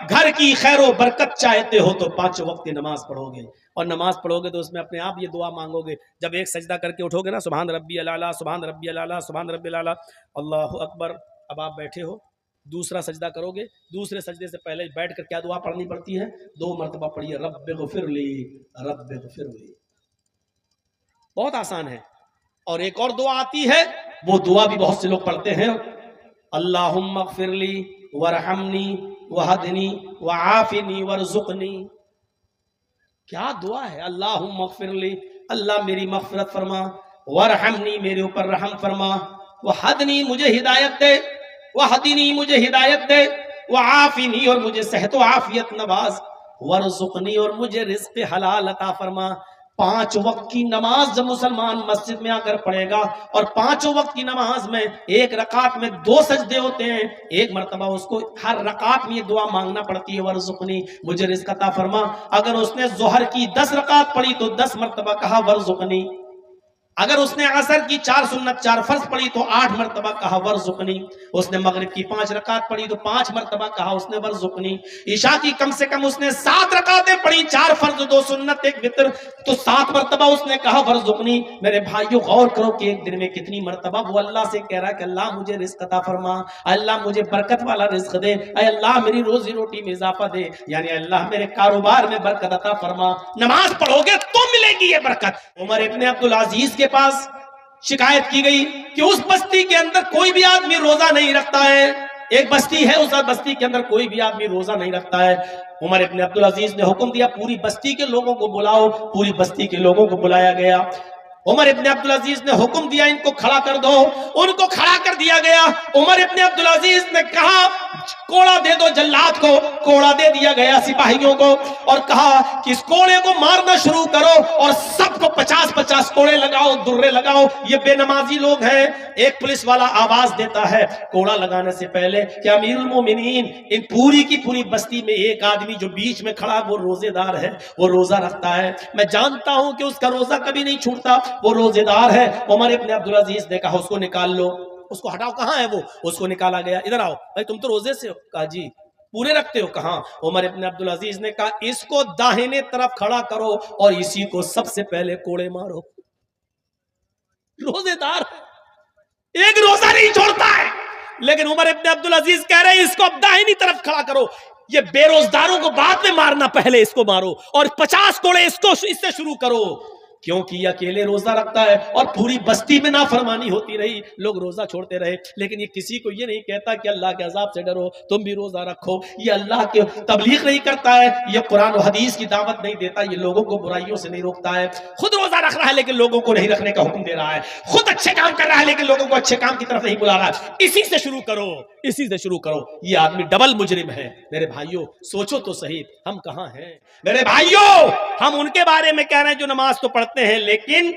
گھر کی خیر و برکت چاہتے ہو تو 5 وقت کی نماز پڑھو گے، اور نماز پڑھو گے تو اس میں اپنے آپ یہ دعا مانگو گے. جب ایک سجدہ کر کے اٹھو گے نا، سبحان ربی الاعلیٰ، سبحان ربی الاعلیٰ، سبحان ربی الاعلیٰ، اللہ اکبر. اب آپ بیٹھے ہو، دوسرا سجدہ کرو گے، دوسرے سجدے سے پہلے بیٹھ کر کیا دعا پڑھنی پڑتی ہے؟ 2 مرتبہ پڑھیے، رب اغفر لی، رب اغفر لی. بہت آسان ہے. اور ایک اور دعا آتی ہے، وہ دعا بھی بہت سے لوگ پڑھتے ہیں، اللہم اغفر لی ورحمنی وہدنی وعافنی ورزقنی. کیا دعا ہے؟ اللہم اغفر لی، اللہ میری مغفرت فرما، ورحمنی میرے اوپر رحم فرما، وہدنی مجھے ہدایت دے، وہدنی مجھے ہدایت دے، وعافنی اور مجھے صحت و عافیت نواز، ورزقنی اور مجھے رزق حلال عطا فرما. 5 وقت کی نماز جب مسلمان مسجد میں آ کر پڑھے گا، اور 5 وقت کی نماز میں ایک رکعت میں 2 سجدے ہوتے ہیں، ایک مرتبہ اس کو ہر رکعت میں یہ دعا مانگنا پڑتی ہے، ورزقنی مجھے رزق عطا فرما. اگر اس نے ظہر کی 10 رکعت پڑھی تو 10 مرتبہ کہا ورزقنی. اگر اس نے عصر کی 4 سنت 4 فرض پڑھی تو 8 مرتبہ کہا ورزقنی. اس نے مغرب کی 5 رکعت پڑھی تو 5 مرتبہ کہا اس نے ورزقنی. عشاء کی کم سے کم اس نے 7 رکعتیں پڑھی، 4 فرض 2 سنت 1 وتر، تو 7 مرتبہ اس نے کہا ورزقنی. میرے بھائیو غور کرو کہ ایک دن میں کتنی مرتبہ وہ اللہ سے کہہ رہا ہے کہ اللہ مجھے رزق عطا فرما، اللہ مجھے برکت والا رزق دے، اے اللہ میری روزی روٹی میں اضافہ دے، یعنی اللہ میرے کاروبار میں برکت عطا فرما. نماز پڑھو گے تو ملے گی یہ برکت. عمر ابن عبدالعزیز کے پاس شکایت کی گئی کہ اس بستی کے اندر کوئی بھی آدمی روزہ نہیں رکھتا ہے. ایک بستی ہے، اس بستی کے اندر کوئی بھی آدمی روزہ نہیں رکھتا ہے. عمر ابن عبدالعزیز نے حکم دیا پوری بستی کے لوگوں کو بلاؤ. پوری بستی کے لوگوں کو بلایا گیا. عمر ابن عبدالعزیز نے حکم دیا ان کو کھڑا کر دو. ان کو کھڑا کر دیا گیا. عمر ابن عبدالعزیز نے کہا کوڑا دے دو جلاد کو. کوڑا دے دیا گیا سپاہیوں کو اور کہا کہ اس کوڑے کو مارنا شروع کرو اور سب کو 50-50 کوڑے لگاؤ، درے لگاؤ، یہ بے نمازی لوگ ہیں. ایک پولیس والا آواز دیتا ہے کوڑا لگانے سے پہلے کہ امیر المومنین، ان پوری کی پوری بستی میں ایک آدمی جو بیچ میں کھڑا وہ روزے دار ہے، وہ روزہ رکھتا ہے، میں جانتا ہوں کہ اس کا روزہ کبھی نہیں چھوٹتا، وہ روزے دار ہے. عمر ابن عبدالعزیز نے کہا اس کو نکال لو. اس کو ہٹاؤ. کہاں ہے وہ؟ اس کو نکالا گیا. ادھر آؤ بھائی، تم تو روزے سے ہو. کہا جی. پورے رکھتے ہو؟ کہاں. عمر ابن عبدالعزیز نے کہا اس کو داہنے طرف کھڑا کرو اور اسی کو سب سے پہلے کوڑے مارو. روزے دار ایک روزہ نہیں چھوڑتا ہے، لیکن عمر ابن عبدالعزیز کہہ رہے ہیں اس کو اب داہنی طرف کھڑا کرو. یہ بے روزداروں کو بعد میں مارنا، پہلے اس کو مارو اور 50 کوڑے اس سے شروع کرو. کیونکہ یہ اکیلے روزہ رکھتا ہے اور پوری بستی میں نافرمانی ہوتی رہی، لوگ روزہ چھوڑتے رہے، لیکن یہ کسی کو یہ نہیں کہتا کہ اللہ کے عذاب سے ڈرو، تم بھی روزہ رکھو. یہ اللہ کے تبلیغ نہیں کرتا ہے، یہ قرآن و حدیث کی دعوت نہیں دیتا، یہ لوگوں کو برائیوں سے نہیں روکتا ہے. خود روزہ رکھ رہا ہے لیکن لوگوں کو نہیں رکھنے کا حکم دے رہا ہے. خود اچھے کام کر رہا ہے لیکن لوگوں کو اچھے کام کی طرف نہیں بلا رہا ہے. اسی سے شروع کرو، اسی سے شروع کرو. یہ آدمی ڈبل مجرم ہے. میرے بھائیوں سوچو تو صحیح، ہم کہاں ہیں؟ میرے بھائیوں ہم ان کے بارے میں کہہ رہے ہیں جو نماز تو پڑھتے ہیں لیکن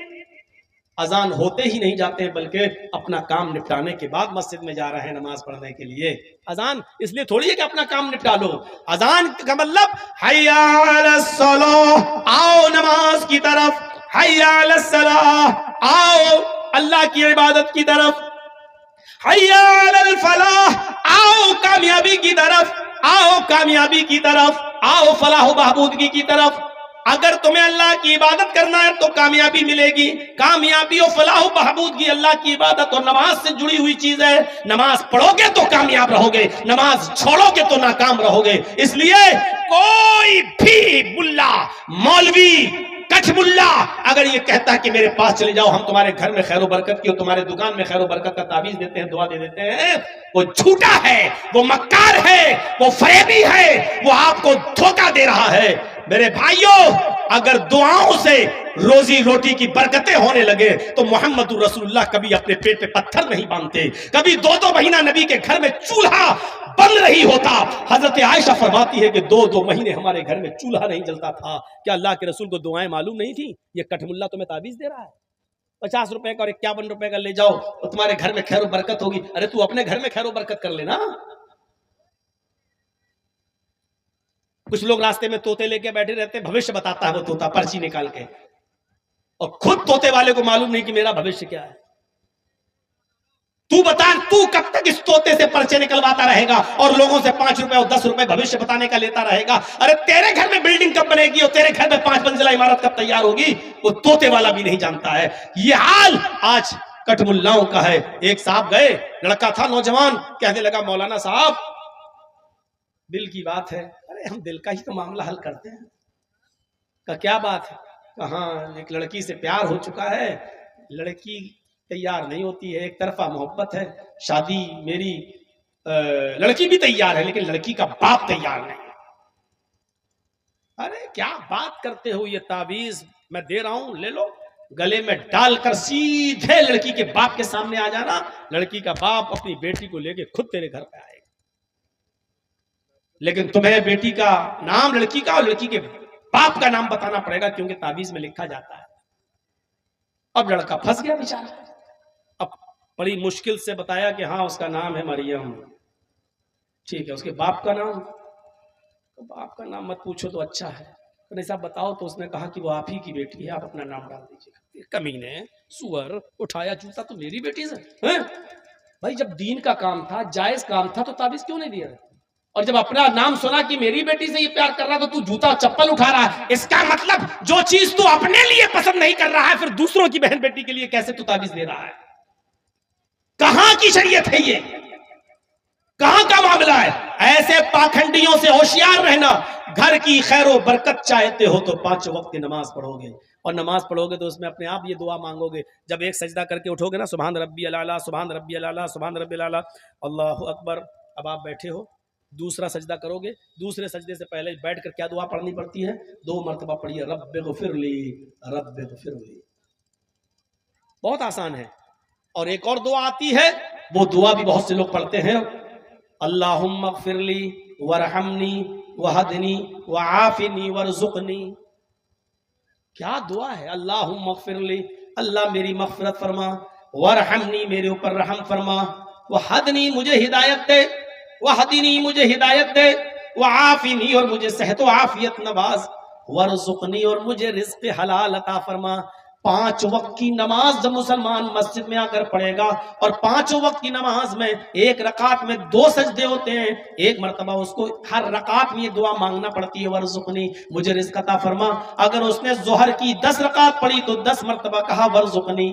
اذان ہوتے ہی نہیں جاتے ہیں، بلکہ اپنا کام نپٹانے کے بعد مسجد میں جا رہے ہیں نماز پڑھنے کے لیے. اذان اس لیے تھوڑی ہے کہ اپنا کام نپٹا لو. اذان کا مطلب حی علی الصلاۃ، آؤ نماز کی طرف، حی علی الصلاۃ، آؤ اللہ کی عبادت کی طرف، حی علی الفلاح، آؤ کامیابی کی طرف، آؤ کامیابی کی طرف، آؤ فلاح و بہبودگی کی طرف. اگر تمہیں اللہ کی عبادت کرنا ہے تو کامیابی ملے گی. کامیابی و فلاح و بہبودگی اللہ کی عبادت اور نماز سے جڑی ہوئی چیز ہے. نماز پڑھو گے تو کامیاب رہو گے، نماز چھوڑو گے تو ناکام رہو گے. اس لیے کوئی بھی ملا، مولوی، کچھ ملا اگر یہ کہتا ہے کہ میرے پاس چلے جاؤ، ہم تمہارے گھر میں خیر و برکت کی اور تمہارے دکان میں خیر و برکت کا تعویذ دیتے ہیں، دعا دے دیتے ہیں، وہ جھوٹا ہے، وہ مکار ہے، وہ فریبی ہے، وہ آپ کو دھوکہ دے رہا ہے. میرے بھائیوں اگر دعاؤں سے روزی روٹی کی برکتیں ہونے لگے تو محمد رسول اللہ کبھی اپنے پیٹ پہ پتھر نہیں باندھتے، کبھی 2 مہینہ نبی کے گھر میں چولہا بن رہی ہوتا. حضرت عائشہ فرماتی ہے کہ 2 مہینے ہمارے گھر میں چولہا نہیں جلتا تھا. کیا اللہ کے رسول کو دعائیں معلوم نہیں تھی؟ یہ کٹ ملا تمہیں تعویذ دے رہا ہے 50 روپے کا اور 51 روپے کا لے جاؤ اور تمہارے گھر میں خیر و برکت ہوگی. ارے تو اپنے گھر میں خیر و برکت کر لینا. کچھ لوگ راستے میں طوطے لے کے بیٹھے رہتے ہیں، بھوشیہ بتاتا ہے وہ طوطا پرچی نکال کے، اور خود طوطے والے کو معلوم نہیں کہ میرا بھوشیہ کیا ہے. تو تو بتا تو کب تک اس طوطے سے پرچے نکلواتا رہے گا اور لوگوں سے 5 روپے اور 10 روپے بھوشیہ بتانے کا لیتا رہے گا؟ ارے تیرے گھر میں بلڈنگ کب بنے گی اور تیرے گھر میں 5 منزلہ عمارت کب تیار ہوگی؟ وہ طوطے والا بھی نہیں جانتا ہے۔ یہ حال آج کٹ ملاؤں کا ہے۔ ایک صاحب گئے، لڑکا تھا نوجوان، کہنے لگا مولانا صاحب دل کی بات ہے۔ ارے ہم دل کا ہی تو معاملہ حل کرتے ہیں۔ کہ کیا بات ہے؟ کہاں ایک لڑکی سے پیار ہو چکا ہے، لڑکی تیار نہیں ہوتی ہے، ایک طرفہ محبت ہے، شادی میری لڑکی بھی تیار ہے لیکن لڑکی کا باپ تیار نہیں۔ ارے کیا بات کرتے ہو، یہ تعویذ میں دے رہا ہوں، لے لو، گلے میں ڈال کر سیدھے لڑکی کے باپ کے سامنے آ جانا، لڑکی کا باپ اپنی بیٹی کو لے کے خود تیرے گھر پہ آئے گا، لیکن تمہیں بیٹی کا نام لڑکی کا اور لڑکی کے باپ کا نام بتانا پڑے گا کیونکہ تعویذ میں لکھا جاتا ہے۔ اب لڑکا پھنس گیا بیچارہ، اب بڑی مشکل سے بتایا کہ ہاں اس کا نام ہے مریم، ٹھیک ہے، اس کے باپ کا نام، باپ کا نام مت پوچھو تو اچھا ہے، نہیں صاحب بتاؤ، تو اس نے کہا کہ وہ آپ ہی کی بیٹی ہے، آپ اپنا نام ڈال دیجیے۔ کمینے، سور، اٹھایا جوتا تو میری بیٹی سے؟ بھائی جب دین کا کام تھا، جائز کام تھا تو تعویذ کیوں نہیں دیا؟ اور جب اپنا نام سنا کہ میری بیٹی سے یہ پیار کر رہا تو جوتا چپل اٹھا رہا ہے، اس کا مطلب جو چیز تو اپنے لیے پسند نہیں کر رہا ہے پھر دوسروں کی بہن بیٹی کے لیے کیسے تو تعویذ دے رہا ہے؟ کہاں کی شریعت ہے یہ؟ کہاں کا معاملہ ہے؟ ایسے پاکھنڈیوں سے ہوشیار رہنا۔ گھر کی خیر و برکت چاہتے ہو تو 5 وقت کی نماز پڑھو گے، اور نماز پڑھو گے تو اس میں اپنے آپ یہ دعا مانگو گے، جب ایک سجدہ کر کے اٹھو گے نا، سبحان ربی الاعلیٰ، سبحان ربی الاعلیٰ، سبحان ربی الاعلیٰ، اللہ اکبر۔ اب آپ بیٹھے ہو، دوسرا سجدہ کرو گے، دوسرے سجدے سے پہلے بیٹھ کر کیا دعا پڑھنی پڑتی ہے؟ 2 مرتبہ پڑھیے، رب اغفر لی، رب اغفر لی۔ بہت آسان ہے۔ اور ایک اور دعا آتی ہے، وہ دعا بھی بہت سے لوگ پڑھتے ہیں، اللہم اغفر لی ورحمنی وہدنی وعافنی ورزقنی۔ کیا دعا ہے؟ اللہم اغفر لی، اللہ میری مغفرت فرما، ورحمنی میرے اوپر رحم فرما، وہدنی مجھے ہدایت دے، وہدنی مجھے ہدایت دے، وعافنی اور مجھے صحت و عافیت نواز، ورزقنی اور مجھے رزق حلال عطا فرما۔ 5 وقت کی نماز جب مسلمان مسجد میں آ کر پڑھے گا، اور 5 وقت کی نماز میں ایک رکعت میں 2 سجدے ہوتے ہیں، ایک مرتبہ اس کو ہر رکعت میں یہ دعا مانگنا پڑتی ہے، ورزقنی مجھے رزق عطا فرما۔ اگر اس نے ظہر کی 10 رکعت پڑھی تو 10 مرتبہ کہا ورزقنی،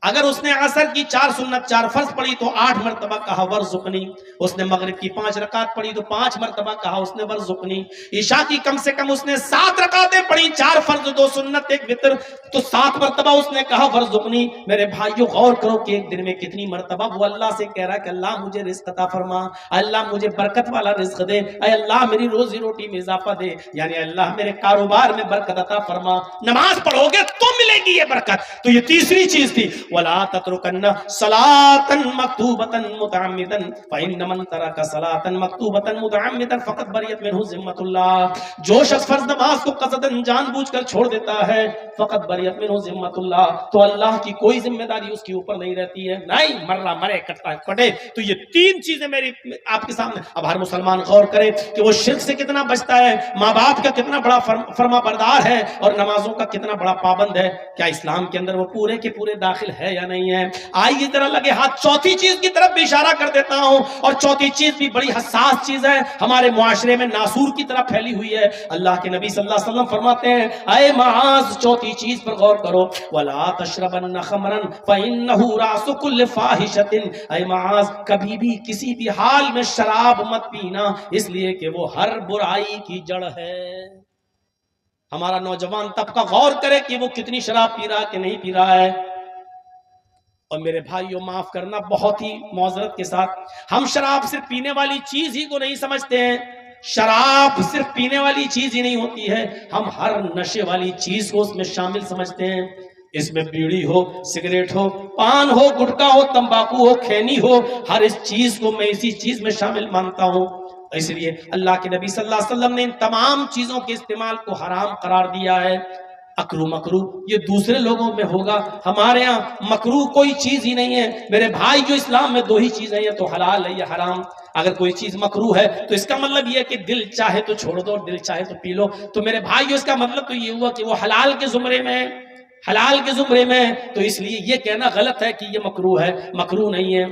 اگر اس نے عصر کی 4 سنت 4 فرض پڑھی تو 8 مرتبہ کہا ورزقنی، اس نے مغرب کی 5 رکعت پڑھی تو 5 مرتبہ کہا اس نے ورزقنی، عشاء کی کم سے کم اس نے 7 رکعتیں پڑھی، 4 فرض 2 سنت 1 وتر، تو 7 مرتبہ اس نے کہا ورزقنی۔ میرے بھائیو غور کرو کہ ایک دن میں کتنی مرتبہ وہ اللہ سے کہہ رہا ہے کہ اللہ مجھے رزق عطا فرما، اللہ مجھے برکت والا رزق دے، اے اللہ میری روزی روٹی میں اضافہ دے، یعنی اللہ میرے کاروبار میں برکت عطا فرما۔ نماز پڑھو گے تو ملے گی یہ برکت۔ تو یہ تیسری چیز تھی، وَلَا تَتْرُكَنَّ صَلَاةً مَكْتُوبَةً مُتَعَمِّدًا فَإِنَّ مَن تَرَكَ صَلَاةً مَكْتُوبَةً مُتَعَمِّدًا فَقَدْ بَرِئَتْ مِنْهُ ذِمَّةُ اللَّهِ۔ جو شخص فرض نماز کو قصداً جان بوجھ کر چھوڑ دیتا ہے، فقط بریت منہ ذمۃ اللہ، تو اللہ کی کوئی ذمہ داری اس کے اوپر نہیں رہتی ہے، نہیں مرا مرے کٹا کٹے۔ تو یہ 3 چیزیں میری آپ کے سامنے۔ اب ہر مسلمان غور کرے کہ وہ شرک سے کتنا بچتا ہے، ماں باپ کا کتنا بڑا فرما بردار ہے، اور نمازوں کا کتنا بڑا پابند ہے۔ کیا اسلام کے اندر وہ پورے کے پورے داخل ہے یا نہیں ہے؟ آئیے ذرا لگے ہاتھ چوتھی چیز کی طرف بھی اشارہ کر دیتا ہوں، اور چوتھی چیز بھی بڑی حساس چیز ہے، ہمارے معاشرے میں ناسور کی طرف پھیلی ہوئی ہے۔ اللہ کے نبی صلی اللہ علیہ وسلم فرماتے ہیں، اے معاذ چوتھی چیز پر غور کرو، وَلَا تَشْرَبَنَّ خَمْرًا فَإِنَّهُ رَأْسُ كُلِّ فَاحِشَةٍ۔ اے معاذ کبھی بھی کسی بھی حال میں شراب مت پینا، اس لیے کہ وہ ہر برائی کی جڑ ہے۔ ہمارا نوجوان طبقہ غور کرے کہ وہ کتنی شراب پی رہا کہ نہیں پی رہا ہے۔ اور میرے بھائیوں معاف کرنا بہت ہی معذرت کے ساتھ، ہم شراب صرف پینے والی چیز ہی کو نہیں سمجھتے ہیں، شراب صرف پینے والی چیز ہی نہیں ہوتی ہے، ہم ہر نشے والی چیز کو اس میں شامل سمجھتے ہیں۔ اس میں بیڑی ہو، سگریٹ ہو، پان ہو، گٹکا ہو، تمباکو ہو، کھینی ہو، ہر اس چیز کو میں اسی چیز میں شامل مانتا ہوں۔ اس لیے اللہ کے نبی صلی اللہ علیہ وسلم نے ان تمام چیزوں کے استعمال کو حرام قرار دیا ہے۔ اکرو مکرو یہ دوسرے لوگوں میں ہوگا، ہمارے ہاں مکرو کوئی چیز ہی نہیں ہے۔ میرے بھائی جو اسلام میں 2 ہی چیزیں ہیں، یہ تو حلال ہے، یہ حرام۔ اگر کوئی چیز مکرو ہے تو اس کا مطلب یہ ہے کہ دل چاہے تو چھوڑ دو اور دل چاہے تو پی لو، تو میرے بھائی اس کا مطلب تو یہ ہوا کہ وہ حلال کے زمرے میں ہے۔ حلال کے زمرے میں، تو اس لیے یہ کہنا غلط ہے کہ یہ مکروہ ہے، مکروہ نہیں ہے۔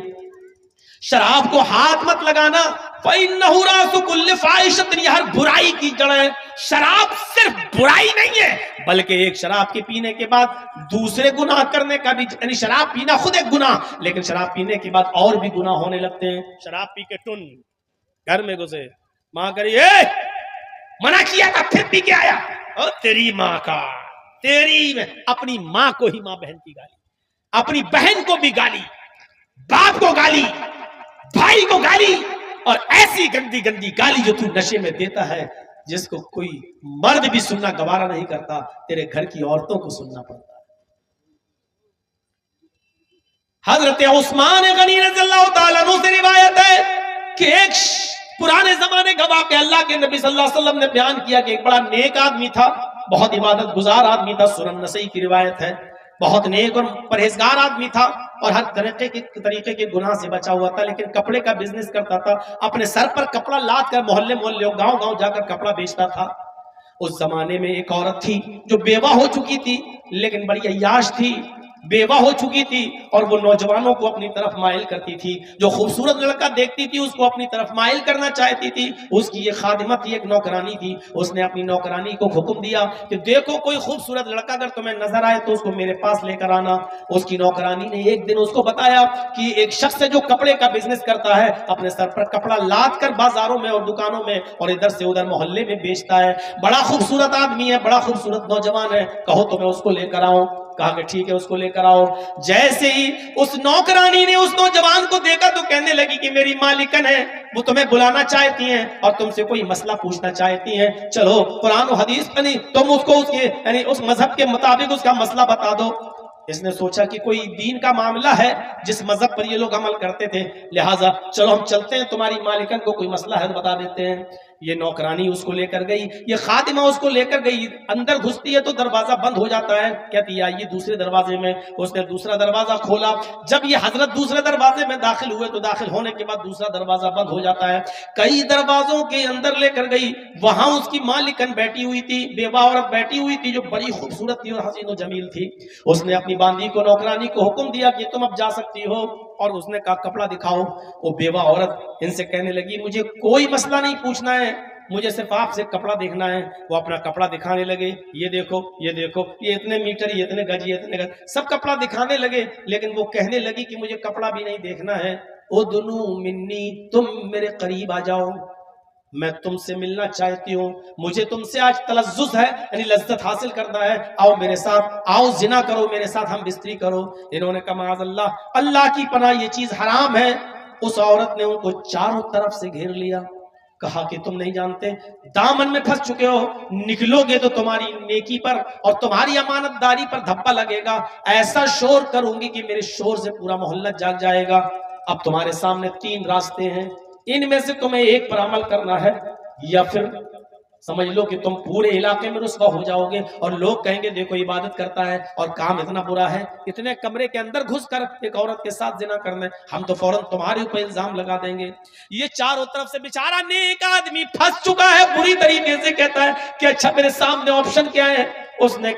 شراب کو ہاتھ مت لگانا، فَإِنَّهُ رَأْسُ كُلِّ فَاحِشَةٍ، یہ ہر برائی کی جڑ ہے۔ شراب صرف برائی نہیں ہے، بلکہ ایک شراب کے پینے کے بعد دوسرے گناہ کرنے کا بھی، یعنی شراب پینا خود ایک گناہ، لیکن شراب پینے کے بعد اور بھی گناہ ہونے لگتے ہیں۔ شراب پی کے ٹن گھر میں گھسے، ماں کریے منع کیا تھا پھر پی کے آیا، اور تیری ماں کا، تیری میں، اپنی ماں کو ہی ماں بہن کی گالی، اپنی بہن کو بھی گالی، باپ کو گالی، بھائی کو گالی، اور ایسی گندی گندی گالی جو تو نشے میں دیتا ہے، جس کو کوئی مرد بھی سننا گوارا نہیں کرتا، تیرے گھر کی عورتوں کو سننا پڑتا ہے۔ حضرت عثمان غنی رضی اللہ تعالیٰ عنہ سے روایت ہے کہ ایک پرانے زمانے کا واقعہ اللہ کے نبی صلی اللہ علیہ وسلم نے بیان کیا کہ ایک بڑا نیک آدمی تھا، بہت عبادت گزار آدمی تھا، سنن نسائی کی روایت ہے، بہت نیک اور پرہیزگار آدمی تھا، اور ہر طریقے کے گناہ سے بچا ہوا تھا، لیکن کپڑے کا بزنس کرتا تھا، اپنے سر پر کپڑا لاد کر محلے محلے گاؤں گاؤں جا کر کپڑا بیچتا تھا۔ اس زمانے میں ایک عورت تھی جو بیوہ ہو چکی تھی، لیکن بڑی عیاش تھی، بیوہ ہو چکی تھی، اور وہ نوجوانوں کو اپنی طرف مائل کرتی تھی، جو خوبصورت لڑکا دیکھتی تھی اس کو اپنی طرف مائل کرنا چاہتی تھی۔ اس کی یہ خادمہ تھی، ایک نوکرانی تھی، اس نے اپنی نوکرانی کو حکم دیا کہ دیکھو کوئی خوبصورت لڑکا اگر تمہیں نظر آئے تو اس کو میرے پاس لے کر آنا۔ اس کی نوکرانی نے ایک دن اس کو بتایا کہ ایک شخص ہے جو کپڑے کا بزنس کرتا ہے، اپنے سر پر کپڑا لاد کر بازاروں میں اور دکانوں میں اور ادھر سے ادھر محلے میں بیچتا ہے، بڑا خوبصورت آدمی ہے، بڑا خوبصورت نوجوان ہے، کہو تو میں اس کو لے کر آؤں۔ کہا کہ ٹھیک ہے اس کو لے کر آؤ۔ جیسے ہی اس نوکرانی نے اس نوجوان کو دیکھا تو کہنے لگی کہ میری مالکن ہے، وہ تمہیں بلانا چاہتی ہیں اور تم سے کوئی مسئلہ پوچھنا چاہتی ہیں، چلو قرآن و حدیث میں نہیں تم اس کو اس کے یعنی اس مذہب کے مطابق اس کا مسئلہ بتا دو۔ اس نے سوچا کہ کوئی دین کا معاملہ ہے جس مذہب پر یہ لوگ عمل کرتے تھے، لہٰذا چلو ہم چلتے ہیں، تمہاری مالکن کو کوئی مسئلہ ہے بتا دیتے ہیں۔ یہ نوکرانی اس کو لے کر گئی، یہ خادمہ اس کو لے کر گئی، اندر گھستی ہے تو دروازہ بند ہو جاتا ہے، کہتی ہے آئیے دوسرے دروازے میں۔ اس نے دوسرا دروازہ کھولا، جب یہ حضرت دوسرے دروازے میں داخل ہوئے تو داخل ہونے کے بعد دوسرا دروازہ بند ہو جاتا ہے۔ کئی دروازوں کے اندر لے کر گئی، وہاں اس کی مالکن بیٹھی ہوئی تھی، بیوہ عورت بیٹھی ہوئی تھی جو بڑی خوبصورت تھی اور حسین و جمیل تھی۔ اس نے اپنی باندی کو نوکرانی کو حکم دیا کہ تم اب جا سکتی ہو، اور اس نے کہا کپڑا دکھاؤ۔ وہ بیوہ عورت ان سے کہنے لگی مجھے کوئی مسئلہ نہیں پوچھنا ہے، مجھے صرف آپ سے کپڑا دیکھنا ہے۔ وہ اپنا کپڑا دکھانے لگے، یہ دیکھو یہ دیکھو، یہ اتنے میٹر، یہ اتنے گج، یہ اتنے گج، سب کپڑا دکھانے لگے، لیکن وہ کہنے لگی کہ مجھے کپڑا بھی نہیں دیکھنا ہے، ادنو منی، تم میرے قریب آ جاؤ، میں تم سے ملنا چاہتی ہوں، مجھے تم سے آج تلذذ ہے، یعنی لذت حاصل کرنا ہے، آؤ میرے ساتھ، آؤ زنا کرو میرے ساتھ، ہم بستری کرو۔ انہوں نے کہا معاذ اللہ، اللہ کی پناہ یہ چیز حرام ہے۔ اس عورت نے ان کو چاروں طرف سے گھیر لیا، کہا کہ تم نہیں جانتے، دامن میں پھنس چکے ہو، نکلو گے تو تمہاری نیکی پر اور تمہاری امانت داری پر دھبا لگے گا، ایسا شور کروں گی کہ میرے شور سے پورا محلہ جاگ جائے گا۔ اب تمہارے سامنے تین راستے ہیں، ان میں سے تمہیں ایک پر عمل کرنا ہے، یا پھر سمجھ لو کہ تم پورے علاقے میں رسوا ہو جاؤ گے اور لوگ کہیں گے دیکھو عبادت کرتا ہے اور کام اتنا برا ہے، اتنے کمرے کے اندر گھس کر ایک عورت کے ساتھ زنا کرنا ہے، ہم تو فوراً تمہارے اوپر الزام لگا دیں گے۔ یہ چاروں طرف سے بیچارہ نیک آدمی پھنس چکا ہے، بری طریقے سے کہتا ہے کہ اچھا میرے سامنے آپشن کیا ہے۔ اس نے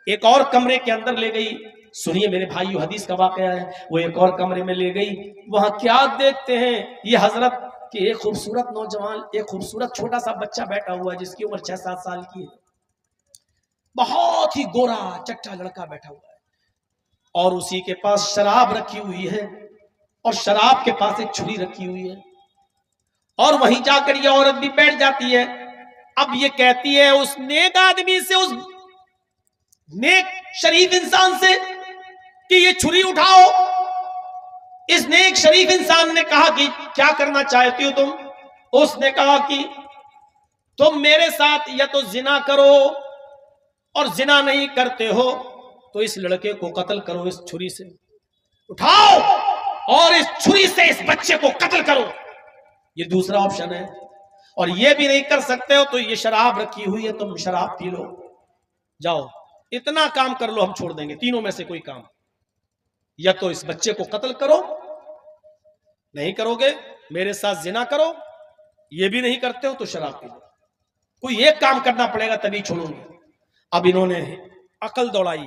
ایک اور کمرے کے اندر لے گئی، سنیے میرے بھائیو حدیث کا واقعہ ہے، وہ ایک اور کمرے میں لے گئی، وہاں کیا دیکھتے ہیں یہ حضرت کہ ایک خوبصورت نوجوان، ایک خوبصورت چھوٹا سا بچہ بیٹھا ہوا ہے جس کی عمر 6-7 سال کی ہے، بہت ہی گورا چٹا لڑکا بیٹھا ہوا ہے، اور اسی کے پاس شراب رکھی ہوئی ہے، اور شراب کے پاس ایک چھری رکھی ہوئی ہے، اور وہیں جا کر یہ عورت بھی بیٹھ جاتی ہے۔ اب یہ کہتی ہے اس نیک آدمی سے، اس نیک شریف انسان سے کہ یہ چھری اٹھاؤ۔ اس نیک شریف انسان نے کہا کہ کیا کرنا چاہتی ہو تم؟ اس نے کہا کہ تم میرے ساتھ یا تو زنا کرو، اور زنا نہیں کرتے ہو تو اس لڑکے کو قتل کرو اس چھری سے، اٹھاؤ اور اس چھری سے اس بچے کو قتل کرو، یہ دوسرا آپشن ہے۔ اور یہ بھی نہیں کر سکتے ہو تو یہ شراب رکھی ہوئی ہے، تم شراب پی لو، جاؤ اتنا کام کر لو، ہم چھوڑ دیں گے تینوں میں سے کوئی کام، یا تو اس بچے کو قتل کرو، نہیں کرو گے میرے ساتھ زنا کرو، یہ بھی نہیں کرتے ہو تو شراب پی لو، کوئی ایک کام کرنا پڑے گا تبھی چھوڑوں گے۔ اب انہوں نے عقل دوڑائی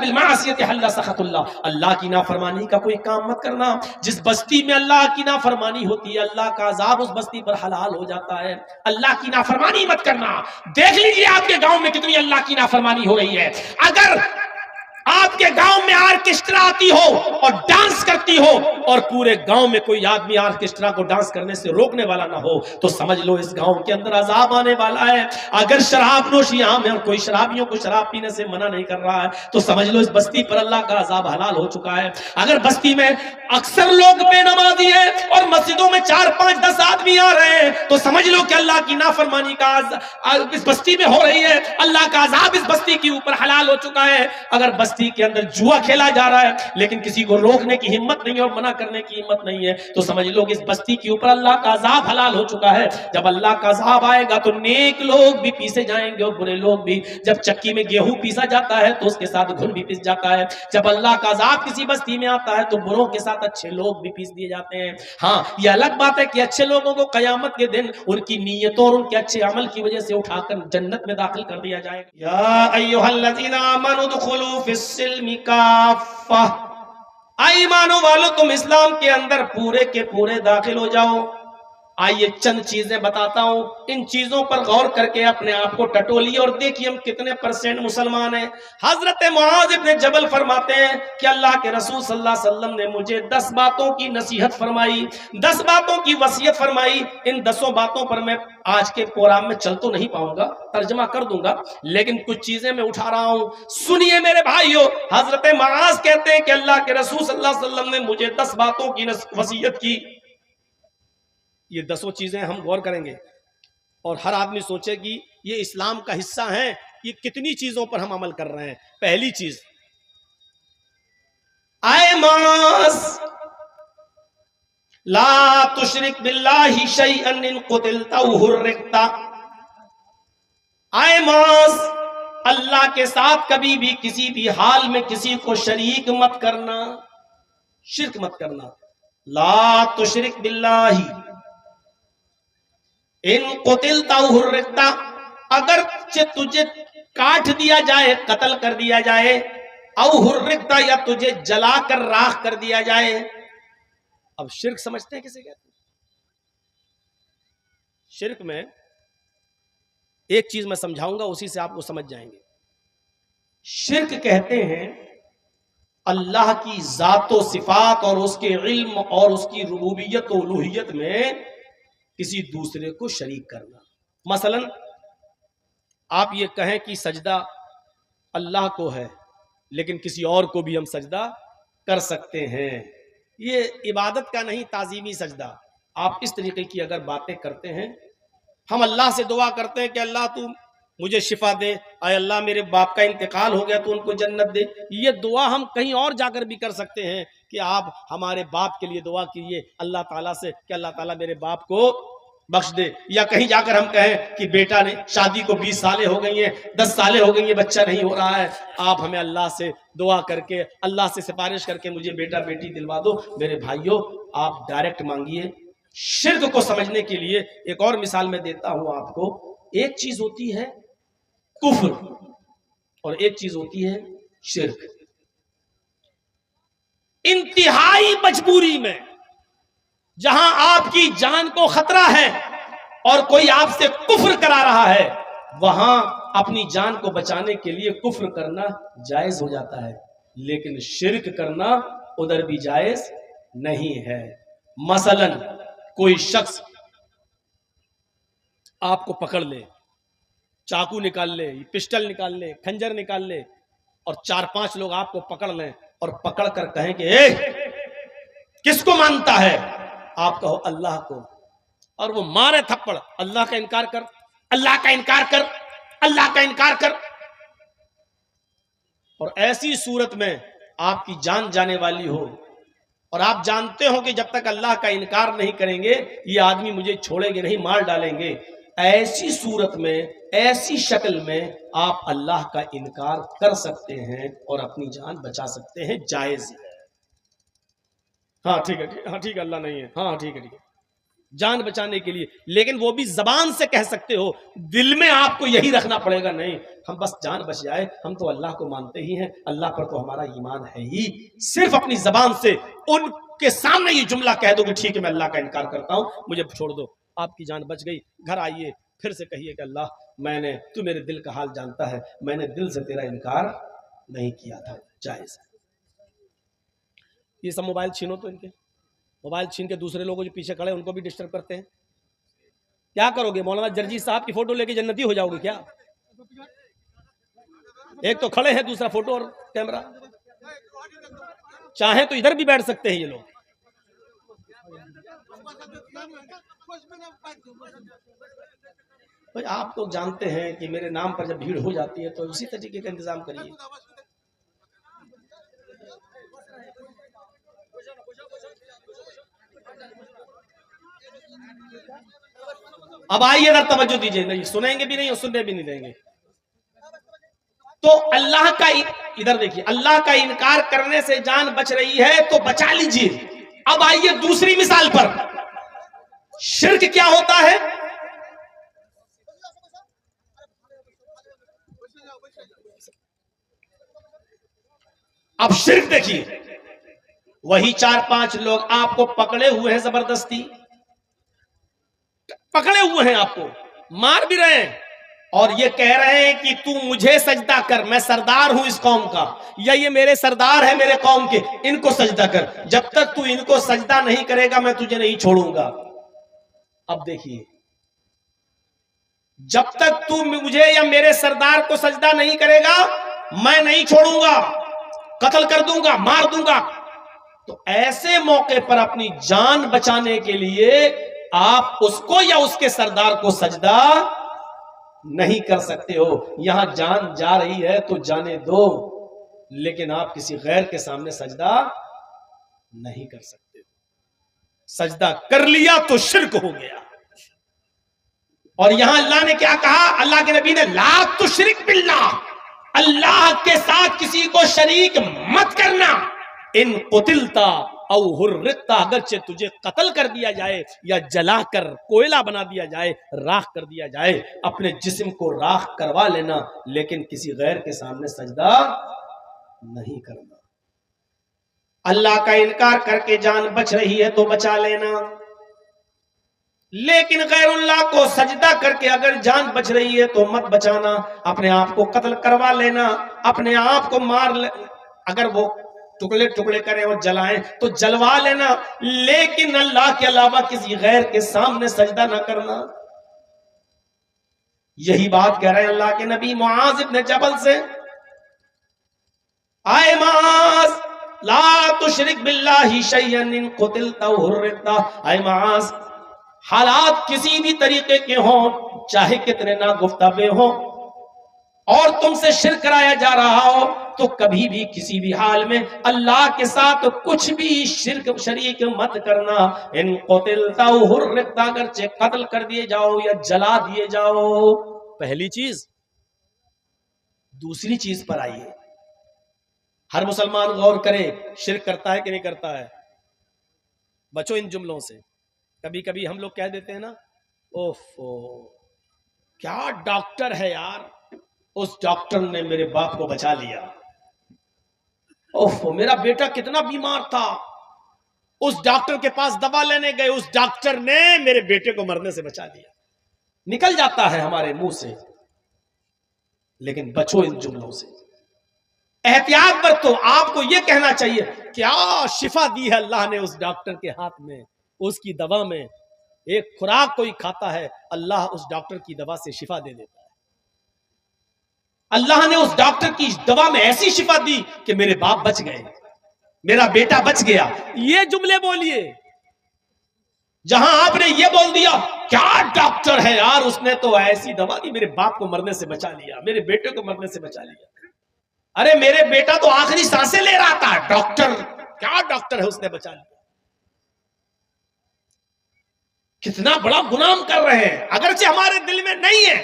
بالمعصیۃ حل سخط اللہ، اللہ کی نافرمانی کا کوئی کام مت کرنا، جس بستی میں اللہ کی نافرمانی ہوتی ہے اللہ کا عذاب اس بستی پر حلال ہو جاتا ہے۔ اللہ کی نافرمانی مت کرنا۔ دیکھ لیجئے آپ کے گاؤں میں کتنی اللہ کی نافرمانی ہو رہی ہے۔ اگر آپ کے گاؤں میں آرکیسٹرا آتی ہو اور ڈانس کرتی ہو اور پورے گاؤں میں کوئی آدمی آرکیسٹرا کو ڈانس کرنے سے روکنے والا نہ ہو تو سمجھ لو اس گاؤں کے اندر عذاب آنے والا ہے۔ اگر شراب نوشی عام ہے اور کوئی شرابیوں کو شراب پینے سے منع نہیں کر رہا ہے تو سمجھ لو اس بستی پر اللہ کا عذاب حلال ہو چکا ہے۔ اگر بستی میں اکثر لوگ بے نمازی ہیں اور مسجدوں میں 4 5 10 آدمی آ رہے ہیں تو سمجھ لو کہ اللہ کی نافرمانی کا اس بستی میں ہو رہی ہے، اللہ کا عذاب اس بستی کے اوپر حلال ہو چکا ہے۔ اگر بستی کے اندر جوا کھیلا جا رہا ہے لیکن کسی کو روکنے کی ہمت نہیں ہے اور منع کرنے کی ہمت نہیں ہے تو سمجھ لو کہ اس بستی کے اوپر اللہ کا عذاب حلال ہو چکا ہے۔ جب اللہ کا عذاب آئے گا تو نیک لوگ بھی پیسے جائیں گے اور برے لوگ بھی۔ جب چکی میں گیہوں پیسا جاتا ہے تو اس کے ساتھ گھن بھی پیس جاتا ہے۔ جب اللہ کا عذاب کسی بستی میں آتا ہے تو بروں کے ساتھ اچھے لوگ بھی پیس دیے جاتے ہیں۔ ہاں یہ الگ بات ہے کہ اچھے لوگوں کو قیامت کے دن ان کی نیتوں اور ان کے اچھے عمل کی وجہ سے اٹھا کر جنت میں داخل کر دیا جائے گا۔ یا ایھا الذین آمنوا ادخلوا فی السلم کافہ، اے ایمانوں والو تم اسلام کے اندر پورے کے پورے داخل ہو جاؤ۔ آئیے چند چیزیں بتاتا ہوں، ان چیزوں پر غور کر کے اپنے آپ کو ٹٹولیے اور دیکھیے ہم کتنے % مسلمان ہیں۔ حضرت معاذ ابن جبل فرماتے ہیں کہ اللہ کے رسول صلی اللہ علیہ وسلم نے مجھے 10 باتوں کی نصیحت فرمائی، 10 باتوں کی وصیت فرمائی۔ ان 10 باتوں پر میں آج کے پروگرام میں چل تو نہیں پاؤں گا، ترجمہ کر دوں گا، لیکن کچھ چیزیں میں اٹھا رہا ہوں، سنیے میرے بھائیو۔ حضرت معاذ کہتے ہیں کہ اللہ کے رسول صلی اللہ علیہ وسلم نے مجھے 10 باتوں کی وصیت کی۔ یہ 10 چیزیں ہم غور کریں گے اور ہر آدمی سوچے کہ یہ اسلام کا حصہ ہیں، یہ کتنی چیزوں پر ہم عمل کر رہے ہیں۔ پہلی چیز، اے معاذ لا تشرک باللہ شیئا ان قتلت او حرقت، اے معاذ اللہ کے ساتھ کبھی بھی کسی بھی حال میں کسی کو شریک مت کرنا، شرک مت کرنا۔ لا تشرک باللہ ان قتلت او حرقت، اگر تجھے کاٹ دیا جائے، قتل کر دیا جائے، او حرقت یا تجھے جلا کر راکھ کر دیا جائے۔ اب شرک سمجھتے ہیں کسے کہتے ہیں؟ شرک میں ایک چیز میں سمجھاؤں گا، اسی سے آپ کو سمجھ جائیں گے۔ شرک کہتے ہیں اللہ کی ذات و صفات اور اس کے علم اور اس کی ربوبیت و الوہیت میں کسی دوسرے کو شریک کرنا۔ مثلا آپ یہ کہیں کہ سجدہ اللہ کو ہے لیکن کسی اور کو بھی ہم سجدہ کر سکتے ہیں، یہ عبادت کا نہیں، تعظیمی سجدہ۔ آپ اس طریقے کی اگر باتیں کرتے ہیں، ہم اللہ سے دعا کرتے ہیں کہ اللہ تو مجھے شفا دے، اے اللہ میرے باپ کا انتقال ہو گیا تو ان کو جنت دے، یہ دعا ہم کہیں اور جا کر بھی کر سکتے ہیں کہ آپ ہمارے باپ کے لیے دعا کیجیے اللہ تعالیٰ سے کہ اللہ تعالیٰ میرے باپ کو بخش دے، یا کہیں جا کر ہم کہیں کہ بیٹا نے شادی کو 20 سالیں ہو گئی ہیں، 10 سالیں ہو گئی ہیں، بچہ نہیں ہو رہا ہے، آپ ہمیں اللہ سے دعا کر کے، اللہ سے سفارش کر کے مجھے بیٹا بیٹی دلوا دو۔ میرے بھائیوں آپ ڈائریکٹ مانگیے۔ شرک کو سمجھنے کے لیے ایک اور مثال میں دیتا ہوں آپ کو۔ ایک چیز ہوتی ہے کفر اور ایک چیز ہوتی ہے شرک۔ انتہائی مجبوری میں جہاں آپ کی جان کو خطرہ ہے اور کوئی آپ سے کفر کرا رہا ہے، وہاں اپنی جان کو بچانے کے لیے کفر کرنا جائز ہو جاتا ہے، لیکن شرک کرنا ادھر بھی جائز نہیں ہے۔ مثلا کوئی شخص آپ کو پکڑ لے، چاقو نکال لے، پسٹل نکال لے، خنجر نکال لے، اور 4-5 لوگ آپ کو پکڑ لیں اور پکڑ کر کہیں کہ اے کس کو مانتا ہے؟ آپ کہو اللہ کو، اور وہ مارے تھپڑ، اللہ کا انکار کر، اللہ کا انکار کر، اللہ کا انکار کر، اور ایسی صورت میں آپ کی جان جانے والی ہو اور آپ جانتے ہو کہ جب تک اللہ کا انکار نہیں کریں گے یہ آدمی مجھے چھوڑیں گے نہیں، مار ڈالیں گے، ایسی صورت میں، ایسی شکل میں آپ اللہ کا انکار کر سکتے ہیں اور اپنی جان بچا سکتے ہیں، جائز ہے۔ ہاں ٹھیک ہے، ہاں ٹھیک ہے، اللہ نہیں ہے، ہاں ٹھیک ہے ٹھیک ہے، جان بچانے کے لیے، لیکن وہ بھی زبان سے کہہ سکتے ہو، دل میں آپ کو یہی رکھنا پڑے گا نہیں ہم بس جان بچ جائے، ہم تو اللہ کو مانتے ہی ہیں، اللہ پر تو ہمارا ایمان ہے ہی. صرف اپنی زبان سے ان کے سامنے یہ جملہ کہہ دو کہ ٹھیک ہے میں اللہ کا انکار کرتا ہوں، مجھے چھوڑ دو، آپ کی جان بچ گئی. گھر آئیے پھر سے کہیے کہ اللہ تو میرے دل کا حال جانتا ہے، میں نے دل سے تیرا انکار نہیں کیا تھا. جائز ہے. یہ سب موبائل چھینو تو ان کے موبائل چھین کے دوسرے لوگوں جو پیچھے کھڑے ان کو بھی ڈسٹرب کرتے ہیں. کیا کرو گے؟ مولانا جرجی صاحب کی فوٹو لے کے جنتی ہو جاؤ گے کیا؟ ایک تو کھڑے ہیں، دوسرا فوٹو اور کیمرہ. چاہیں تو ادھر بھی بیٹھ سکتے ہیں یہ لوگ. بھائی آپ تو جانتے ہیں کہ میرے نام پر جب بھیڑ ہو جاتی ہے تو اسی طریقے کا انتظام کریے. اب آئیے ادھر توجہ دیجیے. نہیں سنیں گے بھی نہیں اور سننے بھی نہیں دیں گے. تو اللہ کا ادھر دیکھیے، اللہ کا انکار کرنے سے جان بچ رہی ہے تو بچا لیجیے. اب آئیے دوسری مثال پر. شرک کیا ہوتا ہے؟ اب شرک دیکھیے، وہی 4-5 لوگ آپ کو پکڑے ہوئے ہیں، زبردستی پکڑے ہوئے ہیں، آپ کو مار بھی رہے ہیں اور یہ کہہ رہے ہیں کہ تو مجھے سجدہ کر، میں سردار ہوں اس قوم کا، یا یہ میرے سردار ہے میرے قوم کے، ان کو سجدہ کر. جب تک تو ان کو سجدہ نہیں کرے گا میں تجھے نہیں چھوڑوں گا. اب دیکھیے، جب تک تو مجھے یا میرے سردار کو سجدہ نہیں کرے گا میں نہیں چھوڑوں گا، قتل کر دوں گا، مار دوں گا. تو ایسے موقع پر اپنی جان بچانے کے لیے آپ اس کو یا اس کے سردار کو سجدہ نہیں کر سکتے ہو. یہاں جان جا رہی ہے تو جانے دو، لیکن آپ کسی غیر کے سامنے سجدہ نہیں کر سکتے. سجدہ کر لیا تو شرک ہو گیا. اور یہاں اللہ نے کیا کہا؟ اللہ کے نبی نے لا تشرک باللہ، اللہ کے ساتھ کسی کو شریک مت کرنا. ان قتلتا او حرقتا، اگرچہ تجھے قتل کر دیا جائے یا جلا کر کوئلہ بنا دیا جائے، راکھ کر دیا جائے، اپنے جسم کو راکھ کروا لینا، لیکن کسی غیر کے سامنے سجدہ نہیں کرنا. اللہ کا انکار کر کے جان بچ رہی ہے تو بچا لینا، لیکن غیر اللہ کو سجدہ کر کے اگر جان بچ رہی ہے تو مت بچانا. اپنے آپ کو قتل کروا لینا، اپنے آپ کو مار اگر وہ ٹکڑے ٹکڑے کریں اور جلائیں تو جلوا لینا، لیکن اللہ کے علاوہ کسی غیر کے سامنے سجدہ نہ کرنا. یہی بات کہہ رہے ہیں اللہ کے نبی معاذ ابن جبل سے. آئے معاذ لا تشرک باللہ شیئا ان قتلتا حرقتا. آئے معاذ، حالات کسی بھی طریقے کے ہوں، چاہے کتنے ناگفتابے ہوں، اور تم سے شرک کرایا جا رہا ہو تو کبھی بھی کسی بھی حال میں اللہ کے ساتھ کچھ بھی شریک مت کرنا. ان قتلتا حرقتا، اگرچہ قتل کر دیے جاؤ یا جلا دیے جاؤ. پہلی چیز. دوسری چیز پر آئیے، ہر مسلمان غور کرے، شرک کرتا ہے کہ نہیں کرتا ہے؟ بچو ان جملوں سے. کبھی کبھی ہم لوگ کہہ دیتے ہیں نا، اوفو کیا ڈاکٹر ہے یار، اس ڈاکٹر نے میرے باپ کو بچا لیا. اوفو میرا بیٹا کتنا بیمار تھا، اس ڈاکٹر کے پاس دوا لینے گئے، اس ڈاکٹر نے میرے بیٹے کو مرنے سے بچا دیا. نکل جاتا ہے ہمارے منہ سے، لیکن بچو ان جملوں سے، احتیاط برتو. آپ کو یہ کہنا چاہیے کیا شفا دی ہے اللہ نے اس ڈاکٹر کے ہاتھ میں، اس کی دوا میں. ایک خوراک کوئی کھاتا ہے، اللہ اس ڈاکٹر کی دوا سے شفا دے دیتا ہے. اللہ نے اس ڈاکٹر کی دوا میں ایسی شفا دی کہ میرے باپ بچ گئے، میرا بیٹا بچ گیا. یہ جملے بولیے. جہاں آپ نے یہ بول دیا کیا ڈاکٹر ہے یار، اس نے تو ایسی دوا دی میرے باپ کو مرنے سے بچا لیا، میرے بیٹے کو مرنے سے بچا لیا. ارے میرے بیٹا تو آخری سانسیں لے رہا تھا، ڈاکٹر کیا ڈاکٹر ہے، اس نے بچا لیا. کتنا بڑا گناہ کر رہے ہیں، اگرچہ ہمارے دل میں نہیں ہے،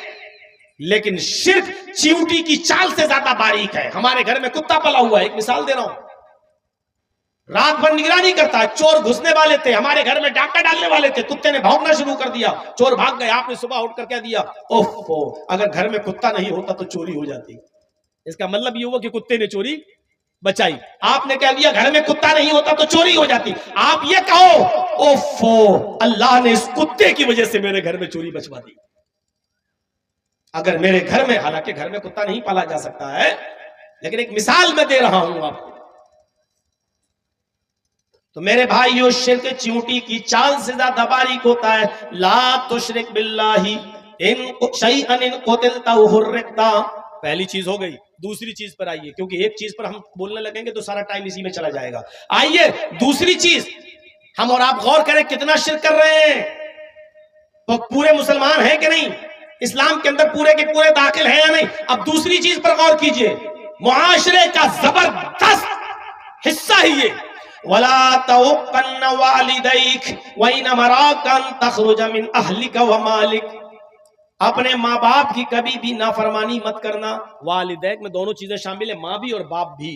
لیکن شرک چیونٹی کی چال سے زیادہ باریک ہے. ہمارے گھر میں کتا پلا ہوا ہے، ایک مثال دے رہا ہوں. رات بھر نگرانی کرتا ہے. چور گھسنے والے تھے ہمارے گھر میں, ڈاکہ ڈالنے والے تھے, کتے نے بھونکنا شروع کر دیا, چور بھاگ گئے. آپ نے صبح اٹھ کر کہہ دیا اوہ اگر گھر میں کتا نہیں ہوتا تو چوری ہو جاتی. اس کا مطلب یہ ہوا کہ کتے نے چوری بچائی. آپ نے کہہ دیا گھر میں کتا نہیں ہوتا تو چوری ہو جاتی. آپ یہ کہو اوہ اللہ نے اس کتے کی وجہ سے میرے گھر میں چوری بچوا دی. اگر میرے گھر میں, حالانکہ گھر میں کتا نہیں پالا جا سکتا ہے, لیکن ایک مثال میں دے رہا ہوں آپ کو. تو میرے بھائیو, شرک چیونٹی کی چال سے زیادہ باریک ہوتا ہے. لا تشرک باللہ ان شیئا ان قتلتا حرقتا. پہلی چیز ہو گئی. دوسری چیز پر آئیے, کیونکہ ایک چیز پر ہم بولنے لگیں گے تو سارا ٹائم اسی میں چلا جائے گا. آئیے دوسری چیز, ہم اور آپ غور کریں کتنا شرک کر رہے ہیں. تو پورے مسلمان ہیں کہ نہیں, اسلام کے اندر پورے کے پورے داخل ہیں یا نہیں. اب دوسری چیز پر غور کیجئے, معاشرے کا زبردست حصہ ہی یہ, وَلَا تَوْقَنَّ وَالِدَيْكَ وَإِنْ أَمَرَاكَ أَن تَخْرُجَ مِنْ أَهْلِكَ وَمَالِكَ. اپنے ماں باپ کی کبھی بھی نافرمانی مت کرنا. والدیک میں دونوں چیزیں شامل ہیں, ماں بھی اور باپ بھی.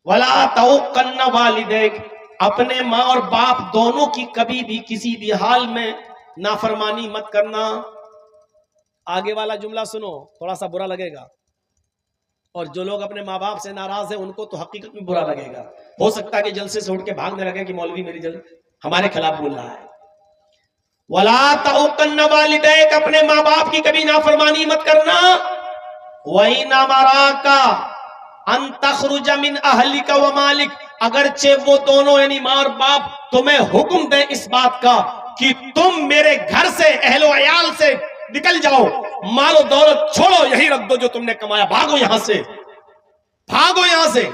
وَلَا تَوْقَنَّ وَالِدَيْكَ, اپنے ماں اور باپ دونوں کی کبھی بھی کسی بھی حال میں نافرمانی مت کرنا. آگے والا جملہ سنو, تھوڑا سا برا لگے گا, اور جو لوگ اپنے ماں باپ سے ناراض ہیں ان کو تو حقیقت میں برا لگے گا. ہو سکتا ہے کہ جلسے سے اٹھ کے بھاگنے لگے کہ مولوی میری ہمارے خلاف بول رہا ہے. وَلَا تَوْقَنَّ وَالِدَيْكَ, اپنے ماں باپ کی کبھی نافرمانی مت کرنا. وَإِنْ أَمَرَاكَ أَن تَخْرُجَ مِنْ أَهْلِكَ وَمَالِكَ, اگرچہ وہ دونوں یعنی ماں اور باپ تمہیں حکم دیں اس بات کا کہ تم میرے گھر سے, اہل و عیال سے نکل جاؤ, مال و دولت چھوڑو, یہی رکھ دو جو تم نے کمایا, بھاگو یہاں سے, بھاگو یہاں سے.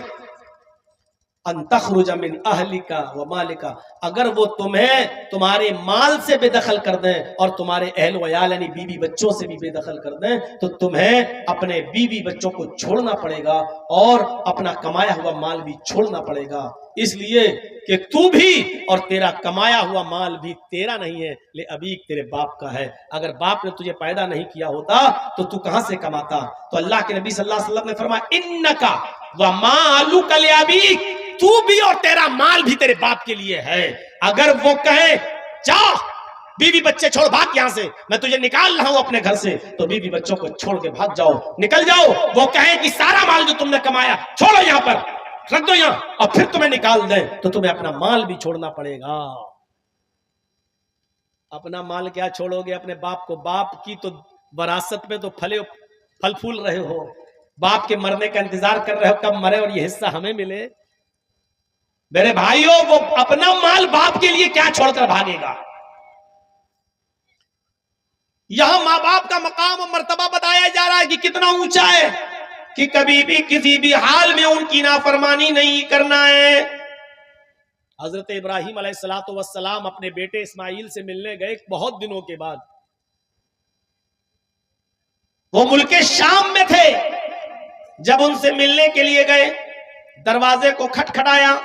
ان تخرج من اہلک و مالک, اگر وہ تمہیں تمہارے مال سے بے دخل کر دیں اور تمہارے اہل و عیال یعنی بیوی بچوں سے بھی بے دخل کر دیں, تو تمہیں اپنے بیوی بچوں کو چھوڑنا پڑے گا اور اپنا کمایا ہوا مال بھی چھوڑنا پڑے گا. اس لیے کہ تو بھی اور تیرا کمایا ہوا مال بھی تیرا نہیں ہے, لے ابیک تیرے باپ کا ہے. اگر باپ نے تجھے پیدا نہیں کیا ہوتا تو کہاں سے کماتا. تو اللہ کے نبی صلی اللہ علیہ وسلم نے فرمایا انک ومالک لابیک, تو بھی اور تیرا مال بھی تیرے باپ کے لیے ہے. اگر وہ کہیں جا بیوی بچے چھوڑ بھاگ یہاں سے, میں تجھے نکال رہا ہوں اپنے گھر سے, تو بیوی بچوں کو چھوڑ کے بھاگ جاؤ, نکل جاؤ. وہ کہیں کہ سارا مال جو تم نے کمایا چھوڑو یہاں پر, رکھ دو یہاں, اور پھر تمہیں نکال دیں, تو تمہیں اپنا مال بھی چھوڑنا پڑے گا. اپنا مال کیا چھوڑو گے اپنے باپ کو. باپ کی تو وراثت میں تو پھل پھول رہے ہو, باپ کے مرنے کا انتظار کر رہے ہو کب مرے اور یہ حصہ ہمیں ملے. میرے بھائیوں, وہ اپنا مال باپ کے لیے کیا چھوڑ کر بھاگے گا. یہاں ماں باپ کا مقام و مرتبہ بتایا جا رہا ہے کہ کتنا اونچا ہے, کہ کبھی بھی کسی بھی حال میں ان کی نافرمانی نہیں کرنا ہے. حضرت ابراہیم علیہ السلام اپنے بیٹے اسماعیل سے ملنے گئے بہت دنوں کے بعد. وہ ملک شام میں تھے. جب ان سے ملنے کے لیے گئے, دروازے کو کھٹکھٹایا.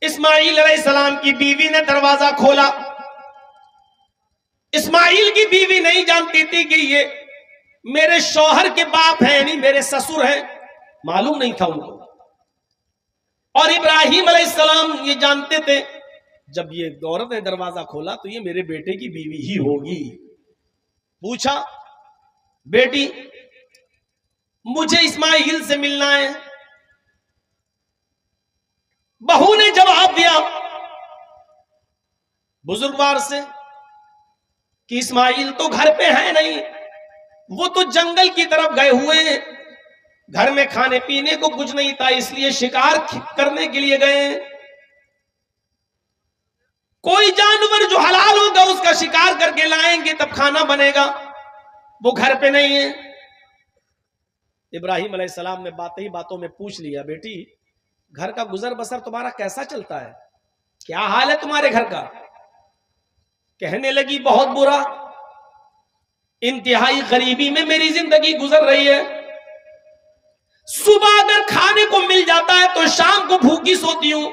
اسماعیل علیہ السلام کی بیوی نے دروازہ کھولا. اسماعیل کی بیوی نہیں جانتی تھی کہ یہ میرے شوہر کے باپ ہیں, یعنی میرے سسر ہیں, معلوم نہیں تھا ان کو. اور ابراہیم علیہ السلام یہ جانتے تھے جب یہ عورت نے دروازہ کھولا تو یہ میرے بیٹے کی بیوی ہی ہوگی. پوچھا, بیٹی مجھے اسماعیل سے ملنا ہے. بہو نے جواب دیا بزرگوار سے کہ اسماعیل تو گھر پہ ہے نہیں, وہ تو جنگل کی طرف گئے ہوئے ہیں, گھر میں کھانے پینے کو کچھ نہیں تھا اس لیے شکار کرنے کے لیے گئے ہیں. کوئی جانور جو حلال ہوگا اس کا شکار کر کے لائیں گے تب کھانا بنے گا, وہ گھر پہ نہیں ہے. ابراہیم علیہ السلام نے باتوں میں پوچھ لیا, بیٹی گھر کا گزر بسر تمہارا کیسا چلتا ہے, کیا حال ہے تمہارے گھر کا. کہنے لگی بہت برا, انتہائی غریبی میں میری زندگی گزر رہی ہے. صبح اگر کھانے کو مل جاتا ہے تو شام کو بھوکی سوتی ہوں,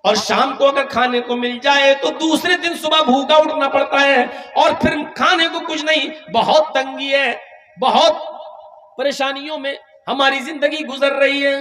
اور شام کو اگر کھانے کو مل جائے تو دوسرے دن صبح بھوکا اٹھنا پڑتا ہے, اور پھر کھانے کو کچھ نہیں. بہت تنگی ہے, بہت پریشانیوں میں ہماری زندگی گزر رہی ہے.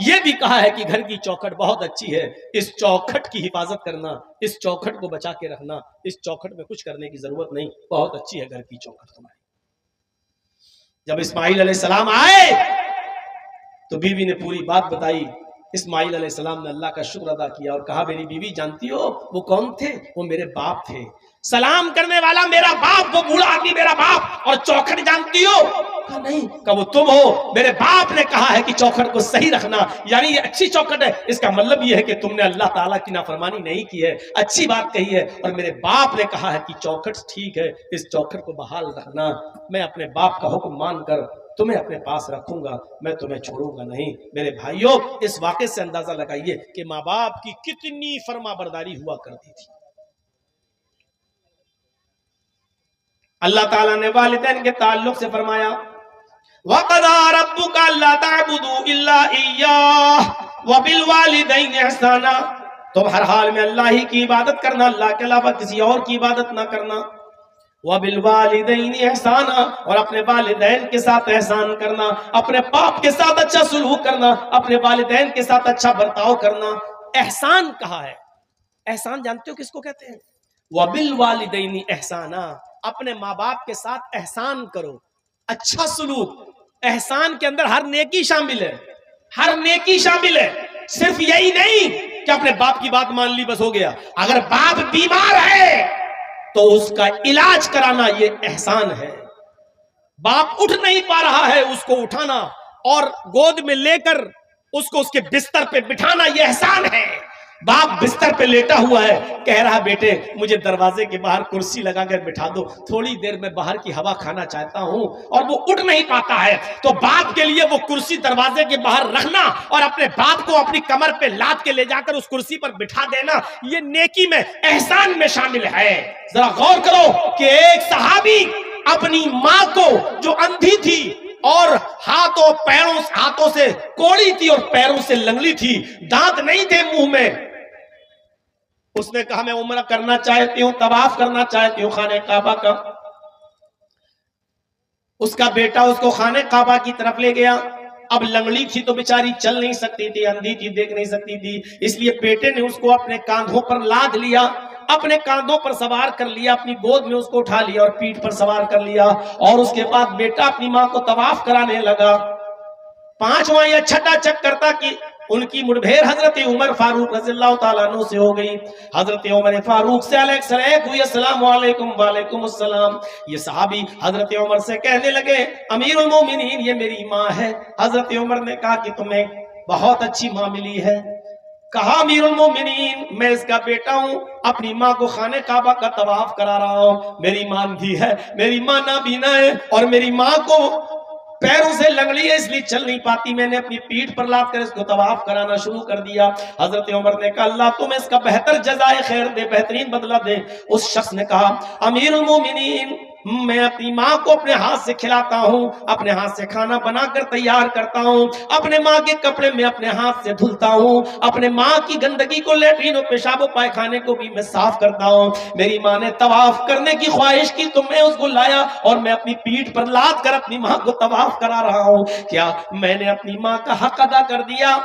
یہ بھی کہا ہے کہ گھر کی چوکھٹ بہت اچھی ہے، اس چوکھٹ کی حفاظت کرنا، اس چوکھٹ کو بچا کے رکھنا، اس چوکھٹ میں کچھ کرنے کی ضرورت نہیں، بہت اچھی ہے گھر کی چوکھٹ تمہاری۔ جب اسماعیل علیہ السلام آئے تو بیوی نے پوری بات بتائی۔ اسماعیل علیہ السلام نے اللہ کا شکر ادا کیا اور کہا میری بیوی جانتی ہو وہ کون تھے؟ وہ میرے باپ تھے، سلام کرنے والا میرا باپ، وہ بوڑھا آدمی میرا باپ، اور چوکھٹ جانتی ہو؟ کہا نہیں۔ کہا وہ تم ہو، میرے باپ نے کہا ہے کہ چوکھٹ کو صحیح رکھنا، یعنی یہ اچھی چوکھٹ ہے، اس کا مطلب یہ ہے کہ تم نے اللہ تعالیٰ کی نافرمانی نہیں کی ہے، اچھی بات کہی ہے، اور میرے باپ نے کہا ہے کہ چوکھٹ ٹھیک ہے، اس چوکھٹ کو بحال رکھنا، میں اپنے باپ کا حکم مان کر تمہیں اپنے پاس رکھوں گا، میں تمہیں چھوڑوں گا نہیں۔ میرے بھائیوں، اس واقعے سے اندازہ لگائیے کہ ماں باپ کی کتنی فرما برداری ہوا کرتی تھی۔ اللہ تعالیٰ نے والدین کے تعلق سے فرمایا وَقَضَىٰ رَبُّكَ أَلَّا تَعْبُدُوا إِلَّا إِيَّاهُ وَبِالْوَالِدَيْنِ إِحْسَانًا، تم ہر حال میں اللہ ہی کی عبادت کرنا، اللہ کے علاوہ کسی اور کی عبادت نہ کرنا۔ وَبِالْوَالِدَيْنِ إِحْسَانًا، اور اپنے والدین کے ساتھ احسان کرنا، اپنے باپ کے ساتھ اچھا سلوک کرنا، اپنے والدین کے ساتھ اچھا برتاؤ کرنا۔ احسان کہا ہے، احسان جانتے ہو کس کو کہتے ہیں؟ وَبِالْوَالِدَيْنِ إِحْسَانًا، اپنے ماں باپ کے ساتھ احسان کرو، اچھا سلوک۔ احسان کے اندر ہر نیکی شامل ہے، ہر نیکی شامل ہے، صرف یہی نہیں کہ اپنے باپ کی بات مان لی بس ہو گیا۔ اگر باپ بیمار ہے تو اس کا علاج کرانا یہ احسان ہے۔ باپ اٹھ نہیں پا رہا ہے، اس کو اٹھانا اور گود میں لے کر اس کو اس کے بستر پہ بٹھانا یہ احسان ہے۔ باپ بستر پہ لیٹا ہوا ہے، کہہ رہا بیٹے مجھے دروازے کے باہر کرسی لگا کر بٹھا دو، تھوڑی دیر میں باہر کی ہوا کھانا چاہتا ہوں، اور وہ اٹھ نہیں پاتا ہے، تو باپ کے لیے وہ کرسی دروازے کے باہر رکھنا اور اپنے باپ کو اپنی کمر پہ لاد کے لے جا کر اس کرسی پر بٹھا دینا، یہ نیکی میں، احسان میں شامل ہے۔ ذرا غور کرو کہ ایک صحابی اپنی ماں کو جو اندھی تھی اور ہاتھوں سے کوڑی تھی اور پیروں سے لنگڑی تھی، دانت نہیں تھے منہ میں، اس نے کہا میں عمرہ کرنا چاہتی ہوں، طواف کرنا چاہتی ہوں خانہ کعبہ کا۔ اس کا بیٹا اس کو خانہ کعبہ کی طرف لے گیا۔ اب لنگڑی تھی تو بیچاری چل نہیں سکتی تھی، اندھی تھی دیکھ نہیں سکتی تھی، اس لیے بیٹے نے اس کو اپنے کاندھوں پر لاد لیا، اپنے کاندھوں پر سوار کر لیا، اپنی گود میں اس کو اٹھا لیا اور پیٹھ پر سوار کر لیا، اور اس کے بعد بیٹا اپنی ماں کو طواف کرانے لگا۔ 5واں یا 6واں چکر تھا کہ ان کی مڑبھیر حضرت عمر فاروق رضی اللہ تعالیٰ عنہ سے ہو گئی۔ حضرت عمر فاروق سے علیک ہوئی، السلام علیکم، وعلیکم السلام۔ یہ صحابی حضرت عمر سے کہنے لگے امیر المومنین یہ میری ماں ہے۔ حضرت عمر نے کہا کہ تمہیں بہت اچھی ماں ملی ہے۔ کہا امیر المومنین میں اس کا بیٹا ہوں، اپنی ماں کو خانہ کعبہ کا طواف کرا رہا ہوں، میری ماں اندھی ہے، میری ماں نابینا ہے، اور میری ماں کو پیروں سے لنگڑی ہے اس لیے چل نہیں پاتی، میں نے اپنی پیٹھ پر لاد کر اس کو طواف کرانا شروع کر دیا۔ حضرت عمر نے کہا اللہ تمہیں اس کا بہتر جزائے خیر دے، بہترین بدلہ دے۔ اس شخص نے کہا امیر المومنین میں اپنی ماں کو اپنے ہاتھ سے کھلاتا ہوں، اپنے ہاتھ سے کھانا بنا کر تیار کرتا ہوں، اپنے ماں کے کپڑے میں اپنے ہاتھ سے دھلتا ہوں، اپنے ماں کی گندگی کو لیٹرین و پیشاب و پائخانے کو بھی میں صاف کرتا ہوں۔ میری ماں نے طواف کرنے کی خواہش کی تو میں اس کو لایا اور میں اپنی پیٹھ پر لاد کر اپنی ماں کو طواف کرا رہا ہوں۔ کیا میں نے اپنی ماں کا حق ادا کر دیا؟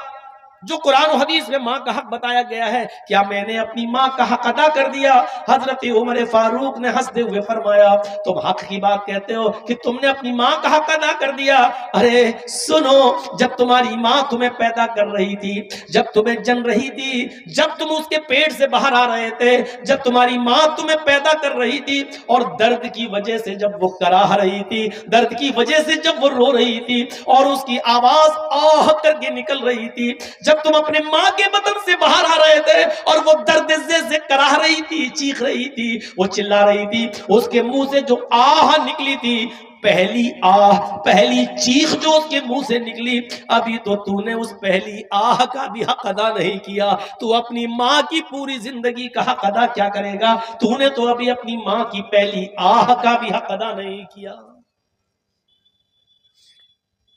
جو قرآن و حدیث میں ماں کا حق بتایا گیا ہے، کیا میں نے اپنی ماں کا حق ادا کر دیا؟ حضرت عمر فاروق نے ہنستے ہوئے فرمایا تم حق کی بات کہتے ہو کہ تم نے اپنی ماں کا حق ادا کر دیا؟ ارے سنو، جب تمہاری ماں تمہیں پیدا کر رہی تھی، جب تمہیں جن رہی تھی، جب تم اس کے پیٹ سے باہر آ رہے تھے، جب تمہاری ماں تمہیں پیدا کر رہی تھی اور درد کی وجہ سے جب وہ کراہ رہی تھی، درد کی وجہ سے جب وہ رو رہی تھی اور اس کی آواز آہ کر کے نکل رہی تھی، جب تم اپنے ماں کے بدن سے باہر آ رہے تھے اور وہ درد سے کراہ رہی تھی، چیخ رہی تھی، وہ چلا رہی تھی، اس کے منہ سے جو آہ نکلی تھی، پہلی آہ، پہلی چیخ جو اس کے منہ سے نکلی، ابھی تو نے اس پہلی آہ کا بھی حق ادا نہیں کیا، تو اپنی ماں کی پوری زندگی کا حق ادا کیا کرے گا؟ تو نے تو ابھی اپنی ماں کی پہلی آہ کا بھی حق ادا نہیں کیا۔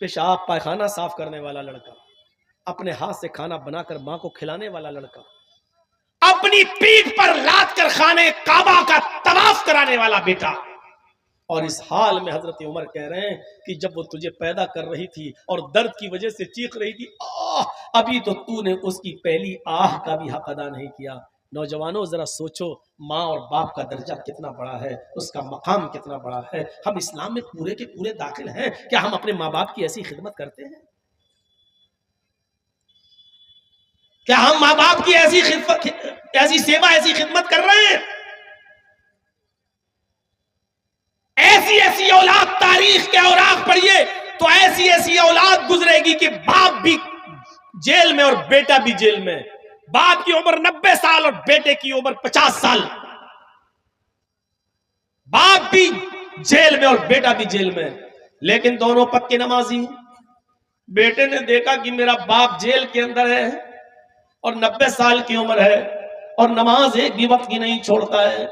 پیشاب پائخانہ صاف کرنے والا لڑکا، اپنے ہاتھ سے کھانا بنا کر ماں کو کھلانے والا لڑکا، اپنی پیٹھ پر لاد کر خانہ کعبہ کا طواف کرانے والا بیٹا، اور اس حال میں حضرت عمر کہہ رہے ہیں کہ جب وہ تجھے پیدا کر رہی تھی اور درد کی وجہ سے چیخ رہی تھی، ابھی تو تو نے اس کی پہلی آہ کا بھی حق ادا نہیں کیا۔ نوجوانوں ذرا سوچو، ماں اور باپ کا درجہ کتنا بڑا ہے، اس کا مقام کتنا بڑا ہے۔ ہم اسلام میں پورے کے پورے داخل ہیں، کیا ہم اپنے ماں باپ کی ایسی خدمت کرتے ہیں؟ کیا ہم ماں باپ کی ایسی سیوا، ایسی خدمت کر رہے ہیں؟ ایسی اولاد، تاریخ کے اوراق پڑھیے تو ایسی اولاد گزرے گی کہ باپ بھی جیل میں اور بیٹا بھی جیل میں، باپ کی عمر 90 سال اور بیٹے کی عمر 50 سال، باپ بھی جیل میں اور بیٹا بھی جیل میں، لیکن دونوں پکے نمازی۔ بیٹے نے دیکھا کہ میرا باپ جیل کے اندر ہے اور 90 سال کی عمر ہے اور نماز ایک بھی وقت کی نہیں چھوڑتا ہے،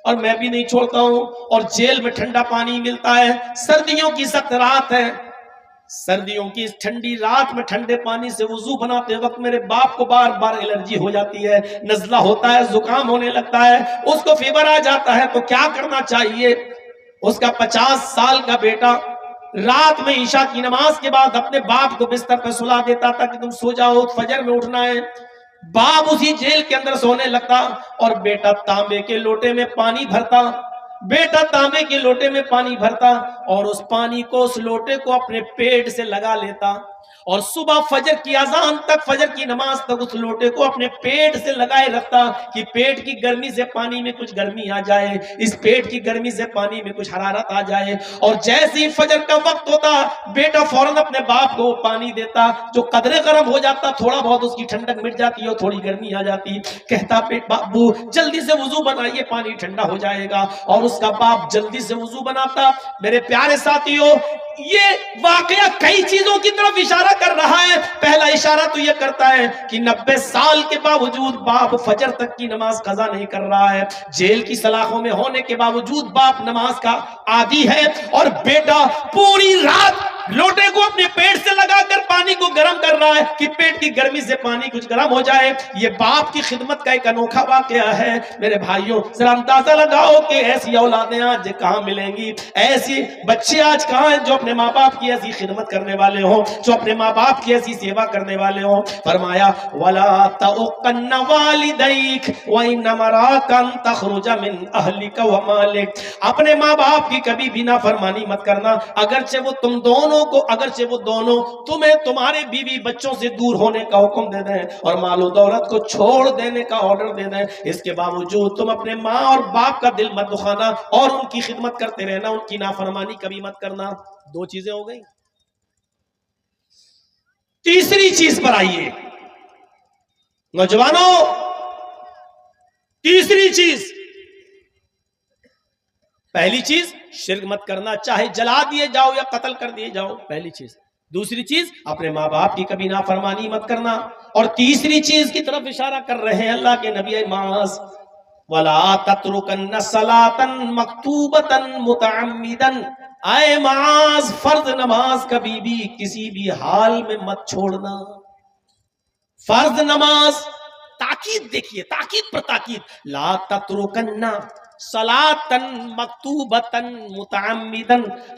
اور میں بھی نہیں چھوڑتا ہوں، اور جیل میں ٹھنڈا پانی ملتا ہے، سردیوں کی سخت رات ہے، سردیوں کی اس ٹھنڈی رات میں ٹھنڈے پانی سے وضو بناتے وقت میرے باپ کو بار بار الرجی ہو جاتی ہے، نزلہ ہوتا ہے، زکام ہونے لگتا ہے، اس کو فیور آ جاتا ہے، تو کیا کرنا چاہیے؟ اس کا 50 سال کا بیٹا رات میں عشاء کی نماز کے بعد اپنے باپ کو بستر پہ سلا دیتا تھا کہ تم سو جاؤ، فجر میں اٹھنا ہے۔ باپ اسی جیل کے اندر سونے لگتا اور بیٹا تانبے کے لوٹے میں پانی بھرتا، اور اس پانی کو، اس لوٹے کو اپنے پیٹ سے لگا لیتا، اور صبح فجر کی اذان تک، فجر کی نماز تک اس لوٹے کو اپنے پیٹ سے لگائے رکھتا کہ پیٹ کی گرمی سے پانی میں کچھ گرمی آ جائے، اس پیٹ کی گرمی سے پانی میں کچھ حرارت آ جائے۔ اور جیسے ہی فجر کا وقت ہوتا بیٹا فوراً اپنے باپ کو پانی دیتا، جو قدرے گرم ہو جاتا، تھوڑا بہت اس کی ٹھنڈک مٹ جاتی اور تھوڑی گرمی آ جاتی، کہتا بابو جلدی سے وضو بنائیے، پانی ٹھنڈا ہو جائے گا، اور اس کا باپ جلدی سے وضو بناتا۔ میرے پیارے ساتھیوں، یہ واقعہ کئی چیزوں کی طرف اشارہ کر رہا ہے۔ پہلا اشارہ تو یہ کرتا ہے کہ 90 سال کے باوجود باپ فجر تک کی نماز قضا نہیں کر رہا ہے، جیل کی سلاخوں میں ہونے کے باوجود باپ نماز کا عادی ہے، اور بیٹا پوری رات لوٹے کو اپنے پیٹ سے لگا کر پانی کو گرم کر رہا ہے کہ پیٹ کی گرمی سے پانی کچھ گرم ہو جائے۔ یہ باپ کی خدمت کا ایک انوکھا واقعہ ہے۔ میرے بھائیوں ذرا اندازہ لگاؤ کہ ایسی اولادیں آج کہاں ملیں گی، ایسی بچے آج کہاں ہیں جو اپنے ماں باپ کی ایسی خدمت کرنے والے ہوں، جو اپنے ماں باپ کی ایسی سیوا کرنے والے ہوں۔ فرمایا وَلَا تَعُقَّنَّ وَالِدَيْكَ وَإِنَّ مَرَاكَ أَن تَخْرُجَ مِنْ أَهْلِكَ وَمَالِكَ، اپنے ماں باپ کی کبھی بھی نافرمانی مت کرنا، اگرچہ وہ دونوں تمہیں تمہارے بیوی بچوں سے دور ہونے کا حکم دے دیں اور مال و دولت کو چھوڑ دینے کا آرڈر دے دیں، اس کے باوجود تم اپنے ماں اور باپ کا دل مت دکھانا اور ان کی خدمت کرتے رہنا، ان کی نافرمانی کبھی مت کرنا۔ دو چیزیں ہو گئی۔ تیسری چیز پر آئیے نوجوانوں، تیسری چیز، پہلی چیز شرک مت کرنا، چاہے جلا دیے جاؤ یا قتل کر دیے جاؤ، پہلی چیز۔ دوسری چیز اپنے ماں باپ کی کبھی نافرمانی مت کرنا، اور تیسری چیز کی طرف اشارہ کر رہے ہیں اللہ کے نبی معاذ وَلَا تَتْرُكَنَّ صَلَاةً مَكْتُوبَةً مُتَعَمِّدًا، اے معاذ فرض نماز کبھی بھی کسی بھی حال میں مت چھوڑنا۔ فرض نماز، تاکید دیکھیے، تاکید پر تاکید، لا تترکن صلاۃً مکتوبۃً متعمدًا،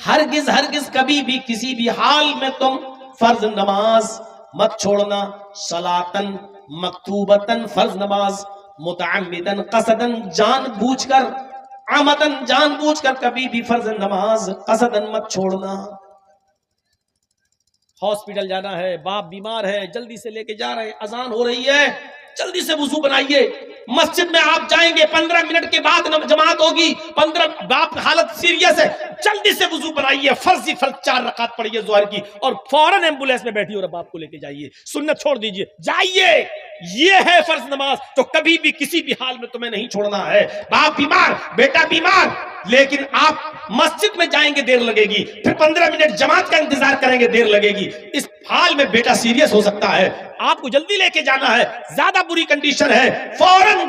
ہرگز کبھی بھی کسی بھی حال میں تم فرض نماز مت چھوڑنا، صلاۃً مکتوبۃً فرض نماز، متعمدً قصدً جان بوجھ کر، عمدً جان بوجھ کر کبھی بھی فرض نماز قصدً مت چھوڑنا۔ ہاسپٹل جانا ہے، باپ بیمار ہے، جلدی سے لے کے جا رہے ہیں، اذان ہو رہی ہے، جلدی سے وضو بنائیے۔ مسجد میں آپ جائیں گے 15 منٹ کے بعد جماعت ہوگی، 15 باپ حالت سیریس ہے، جلدی سے وضو بنائیے، فرض 4 رکعت پڑھیے ظہر کی، اور فوراً ایمبولینس میں بیٹھیے اور باپ کو لے کے جائیے، سنت چھوڑ دیجیے، جائیے۔ یہ ہے فرض نماز، تو کبھی بھی کسی بھی حال میں تمہیں نہیں چھوڑنا ہے۔ باپ بیمار، بیٹا بیمار، لیکن آپ مسجد میں جائیں گے دیر لگے گی، پھر 15 منٹ جماعت کا انتظار کریں گے دیر لگے گی، اس حال میں بیٹا سیریس ہو سکتا ہے، آپ کو جلدی لے کے جانا ہے، زیادہ بری کنڈیشن ہے، فوراً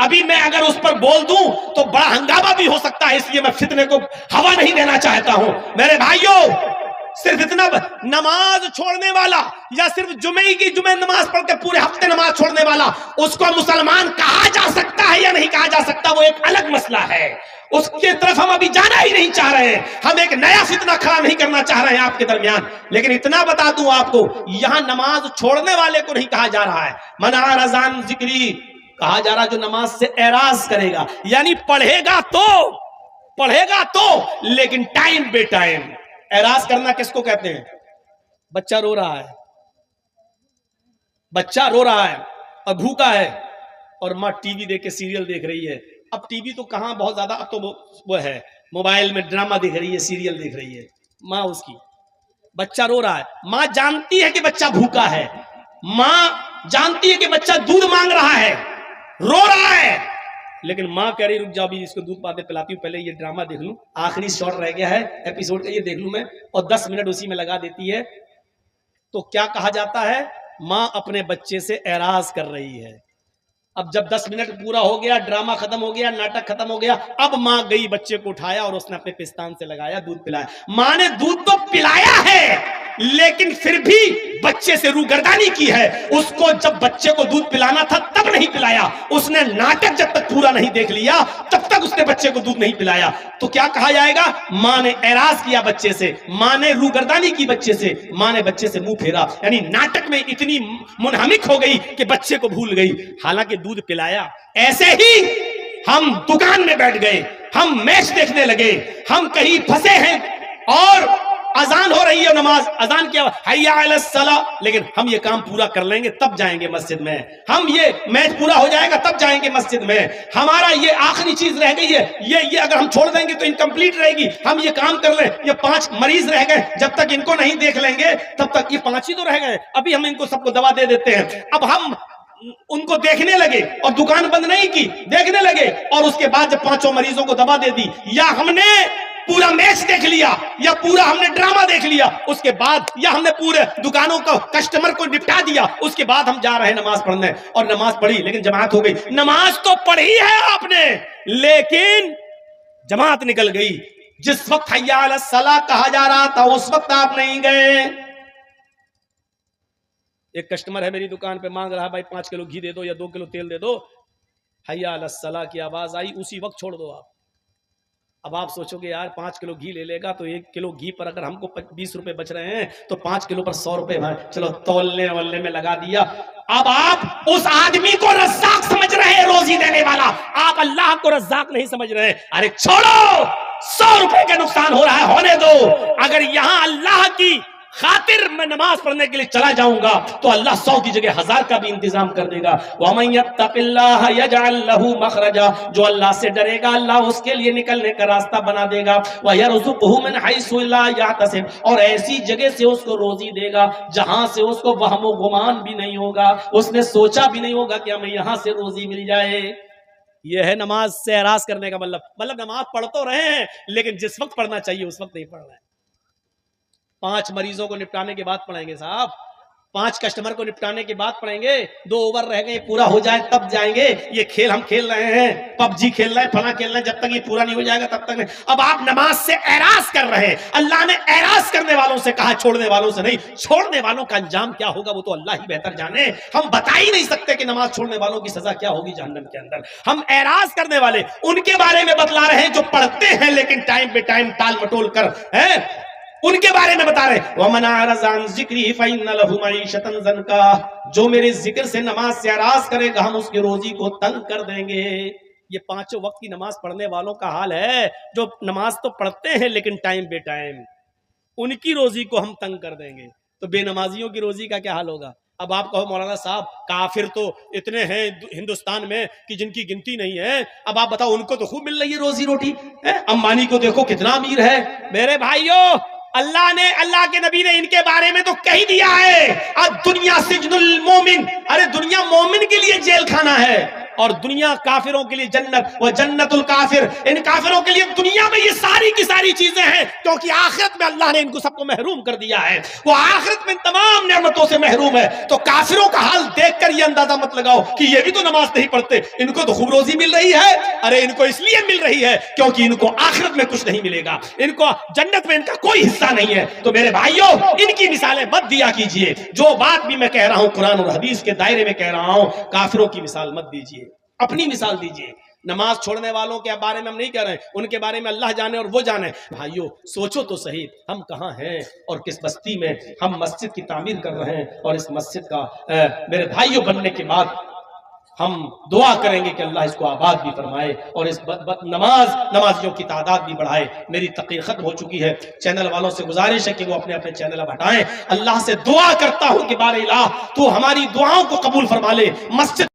ابھی میں اگر اس پر بول دوں تو بڑا ہنگامہ بھی ہو سکتا ہے، اس لیے میں فتنے کو ہوا نہیں دینا چاہتا ہوں۔ میرے بھائیوں، صرف اتنا نماز چھوڑنے والا یا صرف جمعہ نماز پڑھ کے پورے ہفتے نماز چھوڑنے والا، اس کو مسلمان کہا جا سکتا ہے یا نہیں کہا جا سکتا، وہ ایک الگ مسئلہ ہے۔ اس کی طرف ہم ابھی جانا ہی نہیں چاہ رہے ہیں، ہم ایک نیا فتنہ کھڑا نہیں کرنا چاہ رہے ہیں آپ کے درمیان۔ لیکن اتنا بتا دوں آپ کو، یہاں نماز چھوڑنے والے کو نہیں کہا جا رہا ہے، من اعرض عن ذکری کہا جا رہا جو نماز سے اعراض کرے گا، یعنی پڑھے گا تو لیکن ٹائم بے ٹائم۔ اعراض کرنا کس کو کہتے ہیں؟ بچہ رو رہا ہے اور بھوکا ہے، اور ماں ٹی وی دیکھ کے سیریل دیکھ رہی ہے۔ اب ٹی وی تو کہاں بہت زیادہ، اب تو وہ ہے موبائل میں ڈرامہ دیکھ رہی ہے، سیریل دیکھ رہی ہے ماں اس کی۔ بچہ رو رہا ہے، ماں جانتی ہے کہ بچہ بھوکا ہے، ماں جانتی ہے کہ بچہ دودھ مانگ رہا ہے، رو رہا ہے، لیکن ماں کہہ رہی رک جاؤ ابھی اس کو دودھ پاتے پلاتی ہوں، پہلے یہ ڈرامہ دیکھ لوں، آخری شاٹ رہ گیا ہے ایپیسوڈ کا، یہ دیکھ لوں میں، اور 10 منٹ اسی میں لگا دیتی ہے۔ تو کیا کہا جاتا ہے؟ ماں اپنے بچے سے اعراض کر رہی ہے۔ اب جب 10 منٹ پورا ہو گیا، ڈرامہ ختم ہو گیا، ناٹک ختم ہو گیا، اب ماں گئی بچے کو اٹھایا اور اس نے اپنے پستان سے لگایا، دودھ پلایا۔ ماں نے دودھ تو پلایا ہے لیکن پھر بھی بچے سے روگردانی کی ہے۔ اس کو جب بچے کو دودھ پلانا تھا تب نہیں پلایا، اس نے ناٹک جب تک پورا نہیں دیکھ لیا تب تک اس نے بچے کو دودھ نہیں پلایا۔ تو کیا کہا جائے گا؟ ماں نے اعراض کیا بچے سے، ماں نے روگردانی کی بچے سے، ماں نے بچے سے منہ پھیرا، یعنی ناٹک میں اتنی منہمک ہو گئی کہ بچے کو بھول گئی، حالانکہ دودھ پلایا۔ ایسے ہی ہم دکان میں بیٹھ گئے، ہم میچ دیکھنے لگے، ہم کہیں پھنسے ہیں اور اذان ہو رہی ہے، نماز اذان کیا حیا علی الصلاۃ، لیکن ہم یہ کام پورا کر لیں گے تب جائیں گے مسجد میں، ہم یہ میچ پورا ہو جائے گا تب جائیں گے مسجد میں، ہمارا یہ آخری چیز رہ گئی ہے، یہ اگر ہم چھوڑ دیں گے تو انکمپلیٹ رہے گی، ہم یہ کام کر لیں، یہ 5 مریض رہ گئے، جب تک ان کو نہیں دیکھ لیں گے تب تک، یہ 5 ہی تو رہ گئے، ابھی ہم ان کو سب کو دوا دے دیتے ہیں۔ اب ہم ان کو دیکھنے لگے اور دکان بند نہیں کی، دیکھنے لگے، اور اس کے بعد جب 5 مریضوں کو دوا دے دی، یا ہم نے پورا میچ دیکھ لیا یا پورا ہم نے ڈرامہ دیکھ لیا، اس کے بعد یا ہم نے پورے دکانوں کو کسٹمر کو نپٹا دیا، اس کے بعد ہم جا رہے ہیں نماز پڑھنے، اور نماز پڑھی لیکن جماعت ہو گئی۔ نماز تو پڑھی ہے آپ نے لیکن جماعت نکل گئی، جس وقت حی علی الصلاۃ کہا جا رہا تھا اس وقت آپ نہیں گئے۔ ایک کسٹمر ہے میری دکان پہ، مانگ رہا بھائی 5 کلو گھی دے دو یا 2 کلو تیل دے دو، حی علی الصلاۃ کی آواز آئی، اسی وقت چھوڑ دو آپ۔ اب آپ سوچو گے یار 5 کلو گھی لے لے گا تو 1 کلو گھی پر اگر ہم کو 20 روپے بچ رہے ہیں تو 5 کلو پر 100 روپے، چلو تولنے ولنے میں لگا دیا۔ اب آپ اس آدمی کو رزاق سمجھ رہے ہیں، روزی دینے والا، آپ اللہ کو رزاق نہیں سمجھ رہے ہیں۔ ارے چھوڑو، 100 روپے کا نقصان ہو رہا ہے، ہونے دو۔ اگر یہاں اللہ کی خاطر میں نماز پڑھنے کے لیے چلا جاؤں گا تو اللہ 100 کی جگہ 1000 کا بھی انتظام کر دے گا۔ وَمَن يَتَّقِ اللَّهَ يَجْعَل لَّهُ مَخْرَجًا، جو اللہ سے ڈرے گا اللہ اس کے لیے نکلنے کا راستہ بنا دے گا۔ وَيَرْزُقْهُ مِنْ حَيْثُ لَا يَحْتَسِبُ، اور ایسی جگہ سے اس کو روزی دے گا جہاں سے اس کو وہم و گمان بھی نہیں ہوگا، اس نے سوچا بھی نہیں ہوگا کہ ہمیں یہاں سے روزی مل جائے۔ یہ ہے نماز سے اعراض کرنے کا مطلب نماز پڑھ تو رہے ہیں لیکن جس وقت پڑھنا چاہیے اس وقت نہیں پڑھ رہے ہیں۔ 5 مریضوں کو نپٹانے کے بعد پڑھیں گے صاحب، 5 کسٹمر کو نپٹانے کے بعد پڑھیں گے، 2 اوور رہ گئے پورا ہو جائے تب جائیں گے۔ یہ کھیل ہم کھیل رہے ہیں، پب جی کھیل رہے ہیں، فلاں کھیل رہے ہیں، جب تک یہ پورا نہیں ہو جائے گا تب تک نہیں۔ اب آپ نماز سے اعراض کر رہے ہیں، اللہ نے اعراض کرنے والوں سے کہا، چھوڑنے والوں سے نہیں۔ چھوڑنے والوں کا انجام کیا ہوگا وہ تو اللہ ہی بہتر جانے، ہم بتا ہی نہیں سکتے کہ نماز چھوڑنے والوں کی سزا کیا ہوگی جہنم کے اندر۔ ہم اعراض کرنے والے ان کے بارے میں بتلا رہے ہیں جو پڑھتے ہیں لیکن ٹائم پہ ٹائم ٹال مٹول کر ان کے بارے میں بتا رہے ہیں۔ وَمَنْ أَعْرَضَ عَنْ ذِكْرِي فَإِنَّ لَهُ مَعِيشَةً ضَنْكًا، جو میرے ذکر سے نماز سے اعراض کرے گا ہم اس کی روزی کو تنگ کر دیں گے۔ یہ 5 وقت کی نماز پڑھنے والوں کا حال ہے، جو نماز تو پڑھتے ہیں لیکن ٹائم بے ٹائم، ان کی روزی کو ہم تنگ کر دیں گے، تو بے نمازیوں کی روزی کا کیا حال ہوگا؟ اب آپ کہو مولانا صاحب کافر تو اتنے ہیں ہندوستان میں کہ جن کی گنتی نہیں ہے، اب آپ بتاؤ ان کو تو خوب مل رہی ہے روزی روٹی، امبانی کو دیکھو کتنا امیر ہے۔ میرے بھائیوں، اللہ کے نبی نے ان کے بارے میں تو کہہ دیا ہے، دنیا سجن المومن، ارے دنیا مومن کے لیے جیل کھانا ہے۔ اور دنیا کافروں کے لیے جنت، وہ جنت الکافر، ان کافروں کے لیے دنیا میں یہ ساری کی ساری چیزیں ہیں، کیونکہ آخرت میں اللہ نے ان کو سب کو محروم کر دیا ہے، وہ آخرت میں تمام نعمتوں سے محروم ہے۔ تو کافروں کا حال دیکھ کر یہ اندازہ مت لگاؤ کہ یہ بھی تو نماز نہیں پڑھتے، ان کو تو خوب روزی مل رہی ہے، ارے ان کو اس لیے مل رہی ہے کیونکہ ان کو آخرت میں کچھ نہیں ملے گا، ان کو جنت میں ان کا کوئی حصہ نہیں ہے۔ تو میرے بھائیوں، ان کی مثالیں مت دیا کیجئے، جو بات بھی میں کہہ رہا ہوں قرآن اور حدیث کے دائرے میں کہہ رہا ہوں، کافروں کی مثال مت دیجئے، اپنی مثال دیجئے۔ نماز چھوڑنے والوں کے بارے میں ہم نہیں کہہ رہے ہیں، ان کے بارے میں اللہ جانے اور وہ جانے۔ بھائیوں سوچو تو صحیح، ہم کہاں ہیں اور کس بستی میں ہم مسجد کی تعمیر کر رہے ہیں، اور اس مسجد کا میرے بھائیوں بننے کے بعد ہم دعا کریں گے کہ اللہ اس کو آباد بھی فرمائے اور اس نمازیوں کی تعداد بھی بڑھائے۔ میری تقریر ختم ہو چکی ہے، چینل والوں سے گزارش ہے کہ وہ اپنے اپنے چینل اب ہٹائیں۔ اللہ سے دعا کرتا ہوں کہ بار الہ تو ہماری دعاؤں کو قبول فرما لے، مسجد